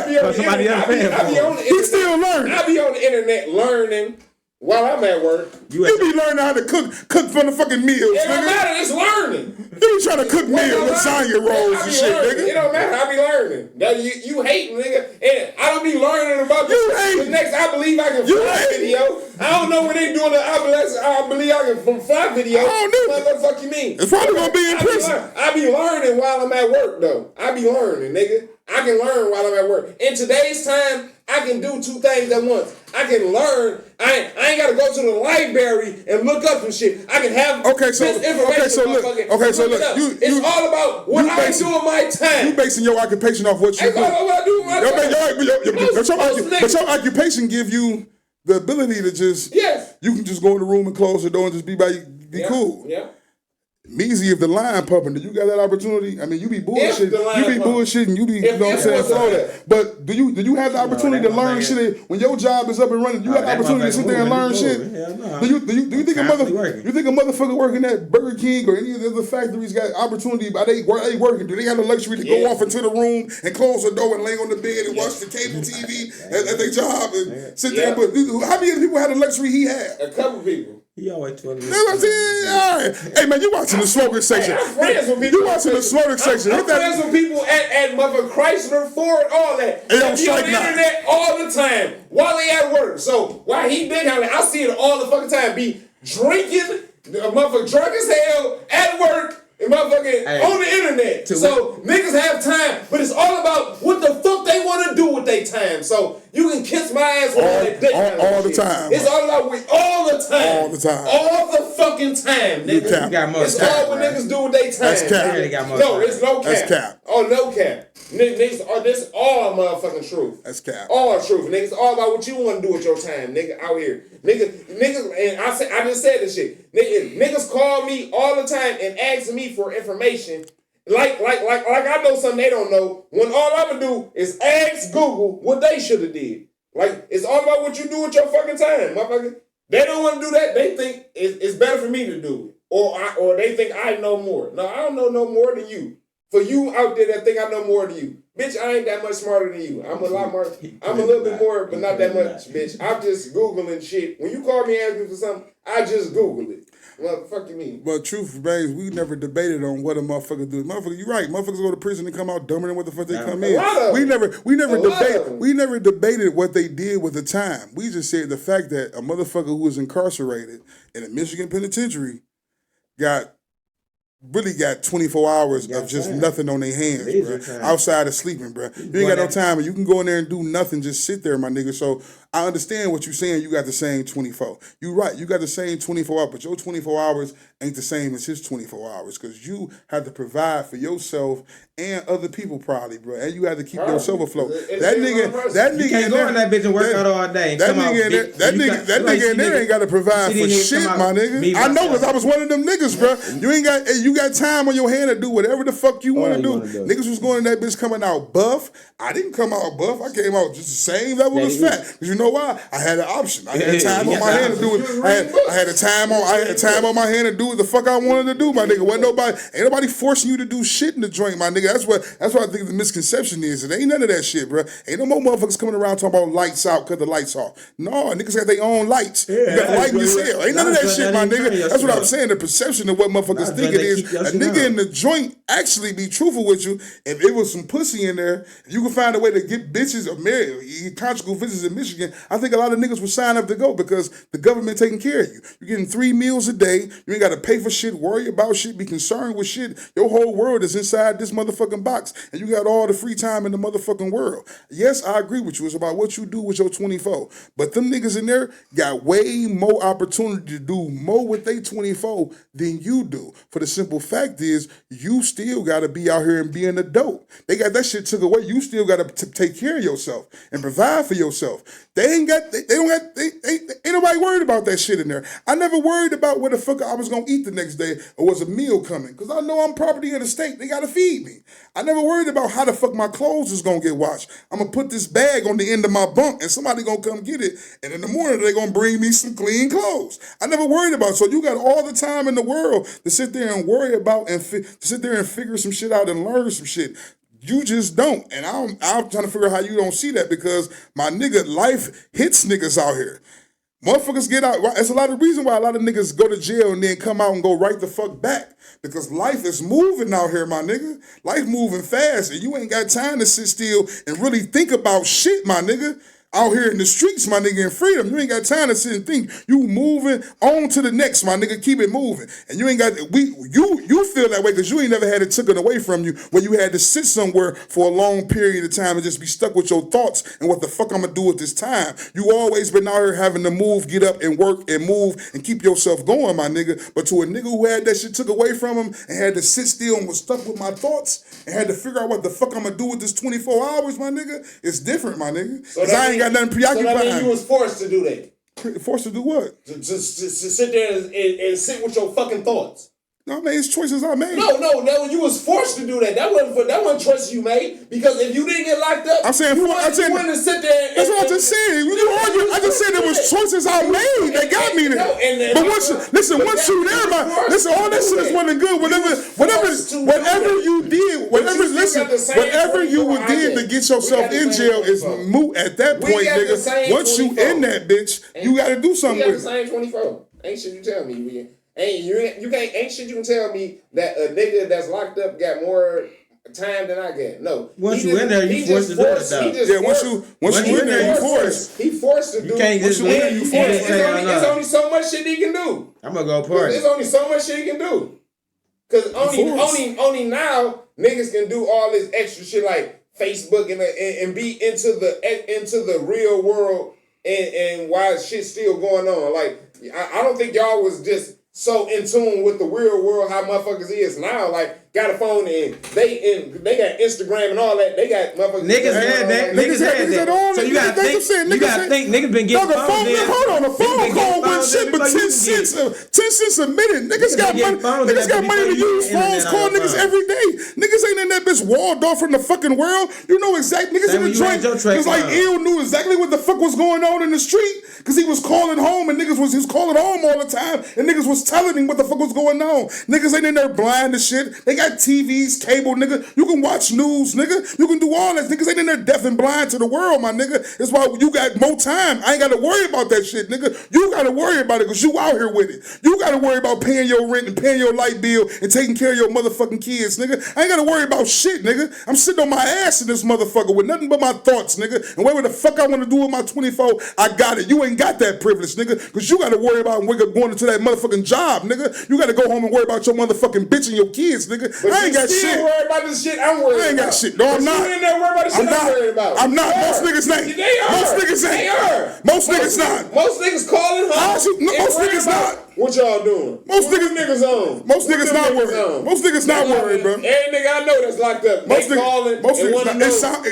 Speaker 1: He's still learning.
Speaker 2: I be on the internet learning while I'm at work.
Speaker 1: You be learning how to cook from the fucking meals.
Speaker 2: It don't matter, it's learning.
Speaker 1: You be trying to cook meals, lasagna rolls and shit, nigga.
Speaker 2: It don't matter, I be learning. Now, you hate, nigga. And I don't be learning about the next I believe I can fly video. I don't know when they doing the I believe I can fly video. What the fuck you mean?
Speaker 1: It's probably gonna be in prison.
Speaker 2: I be learning while I'm at work, though. I be learning, nigga. I can learn while I'm at work. In today's time, I can do two things at once. I can learn. I ain't got to go to the library and look up some shit. I can have this information. It's all about what I do with my time.
Speaker 1: You basing your occupation off what you do.
Speaker 2: That's all what I do with my time.
Speaker 1: But your occupation give you the ability to just, you can just go in the room and close the door and just be cool.
Speaker 2: Yeah.
Speaker 1: Measy, if the line pumping, do you got that opportunity? I mean, you be bullshitting. You know what I'm saying? For that. But do you have the opportunity to learn shit when your job is up and running? You got the opportunity to sit there and learn shit. Do you think a motherfucker working at Burger King or any of the other factories got opportunity? Are they working? Do they have the luxury to go off into the room and close the door and lay on the bed and watch the cable TV at their job and sit there? But how many people had the luxury he had?
Speaker 2: A couple people.
Speaker 8: He always told me.
Speaker 1: That's what I'm saying. All right. Hey man, you watching the SMOKERZ section?
Speaker 2: I'm friends with people.
Speaker 1: You watching the SMOKERZ section?
Speaker 2: I'm friends with people at motherfucking Chrysler, Ford, all that. They be on the internet all the time while they at work. So while he big on it, I see it all the fucking time. Be drinking, motherfucking drunk as hell at work. And motherfucking on the internet. So niggas have time, but it's all about what the fuck they want to do with their time. So you can kiss my ass with all that dick
Speaker 1: all the time.
Speaker 2: It's all about all the time.
Speaker 1: All the time.
Speaker 2: All the fucking time, nigga. It's all what niggas do with their time.
Speaker 1: That's cap.
Speaker 2: No, it's no cap.
Speaker 1: That's cap.
Speaker 2: Oh, no cap. Niggas, this all motherfucking truth.
Speaker 1: That's cap.
Speaker 2: All truth. Niggas all about what you want to do with your time, nigga, out here. Niggas, and I just said this shit. Niggas call me all the time and ask me for information. Like I know something they don't know. When all I'm gonna do is ask Google what they should have did. Like, it's all about what you do with your fucking time, motherfucker. They don't want to do that. They think it's better for me to do it. Or they think I know more. No, I don't know no more than you. For you out there that think I know more than you. Bitch, I ain't that much smarter than you. I'm a lot more. I'm a little bit more, but not that much, bitch. I'm just Googling shit. When you call me and ask me for something, I just Google it. What the fuck you mean?
Speaker 1: But truth remains, we never debated on what a motherfucker do. Motherfucker, you right. Motherfuckers go to prison and come out dumber than what the fuck they come in. We never debated what they did with the time. We just said the fact that a motherfucker who was incarcerated in a Michigan penitentiary got 24 hours of just nothing on their hands, bro. Outside of sleeping, bro. You ain't got no time, and you can go in there and do nothing, just sit there, my nigga. So I understand what you're saying. You got the same 24. You right. You got the same 24 hours, but your 24 hours ain't the same as his 24 hours because you have to provide for yourself and other people probably, bro. And you have to keep yourself afloat. That nigga
Speaker 8: you can't go in that bitch and work out all day.
Speaker 1: That nigga in there ain't got to provide for shit, my nigga. I know because I was one of them niggas, bro. You got time on your hand to do whatever the fuck you want to do. Niggas was going in that bitch coming out buff. I didn't come out buff. I came out just the same level as fat. Because you know why? I had an option. I had time on my hand to do it. I had time on my hand to do what the fuck I wanted to do, my nigga. Ain't nobody forcing you to do shit in the joint, my nigga. That's what I think the misconception is. It ain't none of that shit, bro. Ain't no more motherfuckers coming around talking about lights out, cut the lights off. No, niggas got their own lights. You got light in your cell. Ain't none of that shit, my nigga. That's what I'm saying. The perception of what motherfuckers think it is. A nigga in the joint actually be truthful with you. If it was some pussy in there, you can find a way to get bitches or marry conjugal visits in Michigan. I think a lot of niggas would sign up to go because the government taking care of you. You're getting 3 meals a day. You ain't got to pay for shit, worry about shit, be concerned with shit. Your whole world is inside this motherfucking box, and you got all the free time in the motherfucking world. Yes, I agree with you. It's about what you do with your 24. But them niggas in there got way more opportunity to do more with they 24 than you do. For the simple fact is, you still got to be out here and be an adult. They got that shit took away. You still got to take care of yourself and provide for yourself. Ain't nobody worried about that shit in there. I never worried about where the fuck I was gonna eat the next day or was a meal coming, because I know I'm property of the state. They gotta feed me. I never worried about how the fuck my clothes is gonna get washed. I'm gonna put this bag on the end of my bunk and somebody gonna come get it, and in the morning they gonna bring me some clean clothes. I never worried about it. So you got all the time in the world to sit there and worry worry about and sit there and figure some shit out and learn some shit. You just don't. And I'm trying to figure out how you don't see that because, my nigga, life hits niggas out here. Motherfuckers get out. That's a lot of reason why a lot of niggas go to jail and then come out and go right the fuck back. Because life is moving out here, my nigga. Life moving fast, and you ain't got time to sit still and really think about shit, my nigga. Out here in the streets, my nigga, in freedom. You ain't got time to sit and think. You moving on to the next, my nigga. Keep it moving. And you ain't got, you feel that way because you ain't never had it taken away from you when you had to sit somewhere for a long period of time and just be stuck with your thoughts and what the fuck I'm gonna do at this time. You always been out here having to move, get up and work and move and keep yourself going, my nigga. But to a nigga who had that shit took away from him and had to sit still and was stuck with my thoughts and had to figure out what the fuck I'm gonna do with this 24 hours, my nigga, it's different, my nigga. Because I ain't got nothing preoccupied.
Speaker 2: So that means you was forced to do that.
Speaker 1: Forced to do what?
Speaker 2: To sit there and sit with your fucking thoughts.
Speaker 1: No, man, it's choices I made.
Speaker 2: No, you was forced to do that. That wasn't choices you made. Because if you didn't get locked up, you wouldn't sit there.
Speaker 1: That's what I just said. I just said there was choices I made that got me there. But once you there, all that shit is running good. Whatever you did, whatever you did to get yourself in jail is moot at that point, nigga. Once you in that bitch, you got to do something with it.
Speaker 2: We got the same 24. Ain't shit you tell me. Ain't shit you can tell me that a nigga that's locked up got more time than I get. No.
Speaker 8: Once you in there, you forced to do it though.
Speaker 1: Yeah, once you in there, you forced.
Speaker 2: He forced to do it.
Speaker 8: You can't just leave. You forced to
Speaker 2: There's only so much shit he can do.
Speaker 8: I'm gonna go party.
Speaker 2: There's only so much shit he can do. Cause only now niggas can do all this extra shit like Facebook and be into the real world and why shit's still going on. Like I don't think y'all was just so in tune with the real world how motherfuckers is now. Like got a phone and they got Instagram and all that. They got motherfuckers.
Speaker 8: Niggas had that. Niggas had that. So you gotta think niggas been getting phones in.
Speaker 1: Hold on, a phone call with shit but 10 cents a minute. Niggas got money. Niggas got money to use phones. Call niggas every day. Niggas ain't in that bitch walled off from the fucking world. You know exactly. Niggas in the joint. Cause like Ill knew exactly what the fuck was going on in the street. Cause he was calling home and he was calling home all the time and niggas was telling him what the fuck was going on. Niggas ain't in there blind to shit. They got TVs, cable, nigga. You can watch news, nigga. You can do all that. Niggas ain't in there deaf and blind to the world, my nigga. That's why you got more time. I ain't got to worry about that shit, nigga. You got to worry about it because you out here with it. You got to worry about paying your rent and paying your light bill and taking care of your motherfucking kids, nigga. I ain't got to worry about shit, nigga. I'm sitting on my ass in this motherfucker with nothing but my thoughts, nigga. And whatever the fuck I want to do with my 24, I got it. You ain't got that privilege, nigga, because you got to worry about going into that motherfucking job, nigga. You got to go home and worry about your motherfucking bitch and your kids, nigga.
Speaker 2: But
Speaker 1: I ain't got shit.
Speaker 2: You worry about this shit I'm worried about.
Speaker 1: I ain't got shit. No, I'm not.
Speaker 2: You in there worry about the shit I'm worried about.
Speaker 1: I'm not. Most niggas ain't.
Speaker 2: They are.
Speaker 1: Most niggas ain't.
Speaker 2: They are.
Speaker 1: Most niggas not.
Speaker 2: Most niggas calling home.
Speaker 1: Most niggas not.
Speaker 2: What y'all doing?
Speaker 1: Most niggas
Speaker 2: on.
Speaker 1: Most niggas not worried. Most niggas not worried, bro.
Speaker 2: Every nigga I know that's locked up. Most niggas calling. Most niggas not.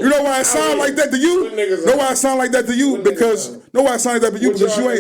Speaker 1: You know why it sound like that to you? Know why it sound like that to you? Because know why it sound like that to you? Because you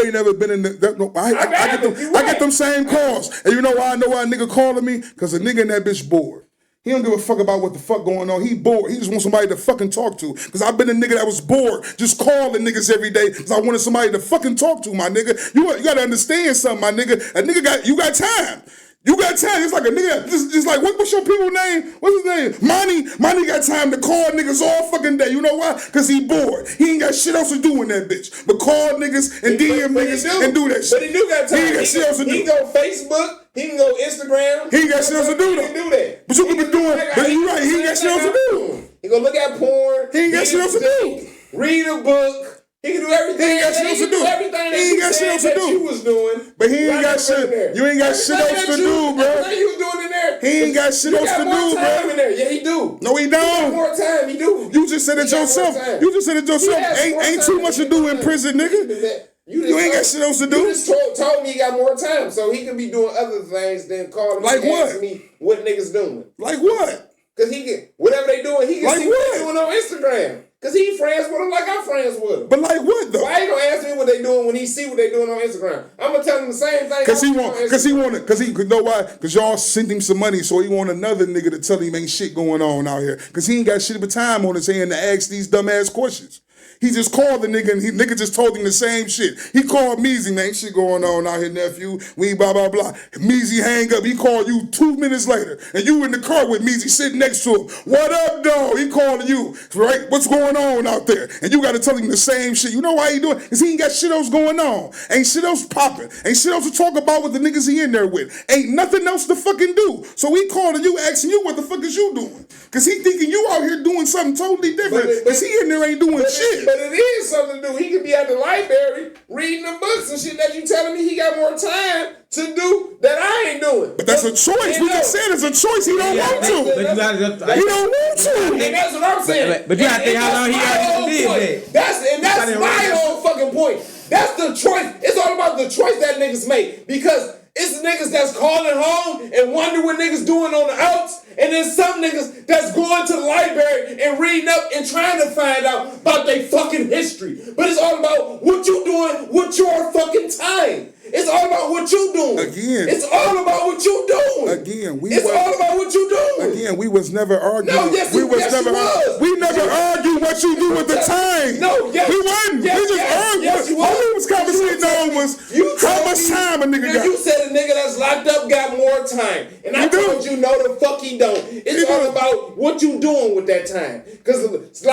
Speaker 1: ain't never been in the. I get them same calls, and you know why I know why a nigga calling me? Because a nigga in that bitch bored. He don't give a fuck about what the fuck going on. He bored. He just wants somebody to fucking talk to. Because I've been a nigga that was bored, just calling niggas every day because I wanted somebody to fucking talk to, my nigga. You got to understand something, my nigga. A nigga you got time. You got time. It's like a nigga, just like, what's your people's name? What's his name? Money got time to call niggas all fucking day. You know why? Because he bored. He ain't got shit else to do in that bitch. But call niggas and DM niggas and do that shit.
Speaker 2: But he do got time.
Speaker 1: He ain't got shit else to do.
Speaker 2: He can go Facebook. He can go Instagram.
Speaker 1: He ain't got shit else to do though.
Speaker 2: He can do that.
Speaker 1: But you can be doing, but you right, he ain't got shit else to do.
Speaker 2: He gonna look at porn.
Speaker 1: He ain't got shit else to do.
Speaker 2: Read a book. He can do everything.
Speaker 1: He ain't got shit else to do.
Speaker 2: Everything
Speaker 1: he ain't got shit else to do.
Speaker 2: You was doing,
Speaker 1: but he ain't got shit. You ain't got shit else to do, bro.
Speaker 2: Everything you was doing in there.
Speaker 1: He ain't got shit else to do, bro.
Speaker 2: Time in there. Yeah, he do.
Speaker 1: No, he don't.
Speaker 2: He got more time. He do.
Speaker 1: You just said it yourself. You just said it yourself. Ain't too much to do in prison, nigga. You ain't got shit else to do.
Speaker 2: You just told me he got more time, so he can be doing other things than calling
Speaker 1: like
Speaker 2: me
Speaker 1: what?
Speaker 2: Asking me what niggas doing.
Speaker 1: Like what?
Speaker 2: Because he can, whatever they doing, he can
Speaker 1: like
Speaker 2: see what they doing on Instagram. Because he friends with them like I'm friends with them.
Speaker 1: But like what though?
Speaker 2: Why you gonna ask me what they doing when he see what they doing on Instagram? I'm gonna tell him the same thing.
Speaker 1: Because you know why? Because y'all sent him some money, so he want another nigga to tell him ain't shit going on out here. Because he ain't got shit but time on his hand to ask these dumbass questions. He just called the nigga and nigga just told him the same shit. He called Meezy, man, shit going on out here, nephew. We blah, blah, blah. Meezy hang up. He called you 2 minutes later and you in the car with Meezy sitting next to him. What up, dog? He calling you, right? What's going on out there? And you got to tell him the same shit. You know why he doing it? Because he ain't got shit else going on. Ain't shit else popping. Ain't shit else to talk about with the niggas he in there with. Ain't nothing else to fucking do. So he calling you, asking you what the fuck is you doing? Because he thinking you out here doing something totally different. Because he in there ain't doing shit.
Speaker 2: But it is something to do. He could be at the library reading the books and shit that you telling me he got more time to do that I ain't doing.
Speaker 1: But that's a choice. We just said it's a choice. He don't want to. He don't want to.
Speaker 2: And that's what I'm saying.
Speaker 8: But you have to think how long he already did that.
Speaker 2: That's my whole fucking point. That's the choice. It's all about the choice that niggas make. Because it's niggas that's calling home and wonder what niggas doing on the outs. And then some niggas that's going to the library and reading up and trying to find out about their fucking history. But it's all about what you doing with your fucking time. It's all about what you doing.
Speaker 1: Again.
Speaker 2: It's all about what you doing.
Speaker 1: Again.
Speaker 2: It's all about what you doing.
Speaker 1: Again, we was never arguing.
Speaker 2: No, yes, we
Speaker 1: never argued what you do with the time.
Speaker 2: No, yes.
Speaker 1: We wasn't. We just argued.
Speaker 2: Yes, you
Speaker 1: all we was conversating on was how much time a nigga got.
Speaker 2: You said a nigga that's locked up got more time. And I told you no the fuck he don't. It's all about what you doing with that time. Because just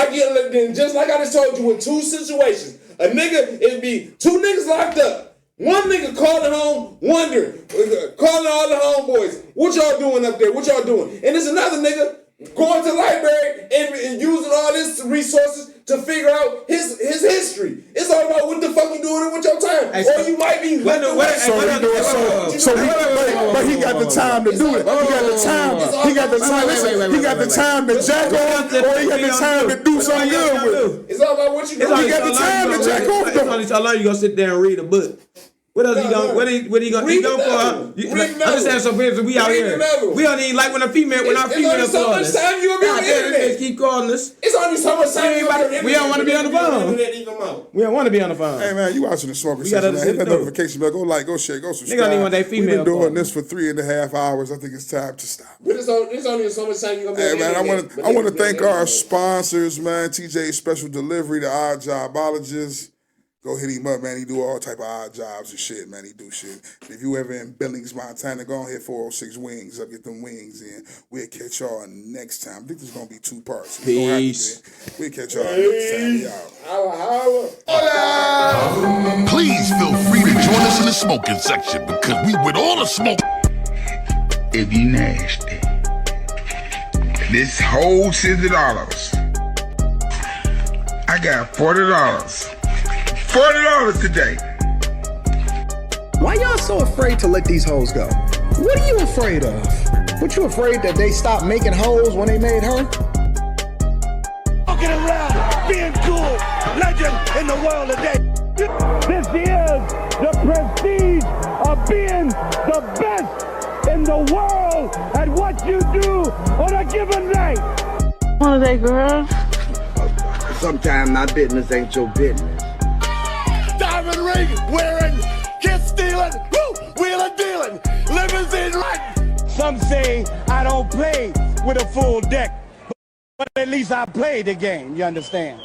Speaker 2: like I just told you, in two situations, a nigga, it'd be two niggas locked up. One nigga calling home, wondering, calling all the homeboys, what y'all doing up there? What y'all doing? And there's another nigga going to the library and using all his resources to figure out his history. It's all about what the fuck you doing with your time. Or you might be
Speaker 1: but he got the time to do it. He got the time. He got the time. He got the time to jack off, or he got the time to do something good with it.
Speaker 2: It's all about what you do.
Speaker 1: He got the time to jack off.
Speaker 8: It's only so long you gonna sit there and read a book. What else he gonna? What he gonna? He gonna for? I'm just saying, so we out here. We don't even like when our female call us.
Speaker 2: So much time you gonna be on the internet.
Speaker 8: Keep calling us.
Speaker 2: It's only so much time you gonna be on the internet.
Speaker 8: We don't want to be on the phone. We don't want to be on the phone.
Speaker 1: Hey man, you watching the Smoker Section? Hit that notification bell. Go like, go share, go subscribe.
Speaker 8: Nigga don't even want that female.
Speaker 1: We've been doing this for 3.5 hours. I think it's time to stop.
Speaker 2: But it's only so much time you gonna be on the internet.
Speaker 1: I want to thank our sponsors, man. TJ's Special Delivery, the Odd Jobologist. Go hit him up, man. He do all type of odd jobs and shit, man. He do shit. If you ever in Billings, Montana, go on hit 406 Wings up, get them wings in. We'll catch y'all next time. I think there's going to be 2 parts.
Speaker 8: Peace.
Speaker 1: We'll catch y'all next time. We out.
Speaker 2: Holla.
Speaker 3: Please feel free to join us in the smoking section because we with all the smoke.
Speaker 4: If you nasty, this whole $60, I got $40. $40 today.
Speaker 5: Why y'all so afraid to let these hoes go? What are you afraid of? What you afraid that they stopped making hoes when they made her?
Speaker 6: Walking around, being cool, legend in the world today. This is the prestige of being the best in the world at what you do on a given night.
Speaker 7: One of they girls.
Speaker 9: Sometimes my business ain't your business.
Speaker 6: Diamond ring wearing, kiss stealing, wheeling dealing, limousine riding. Some say I don't play with a full deck, but at least I play the game, you understand?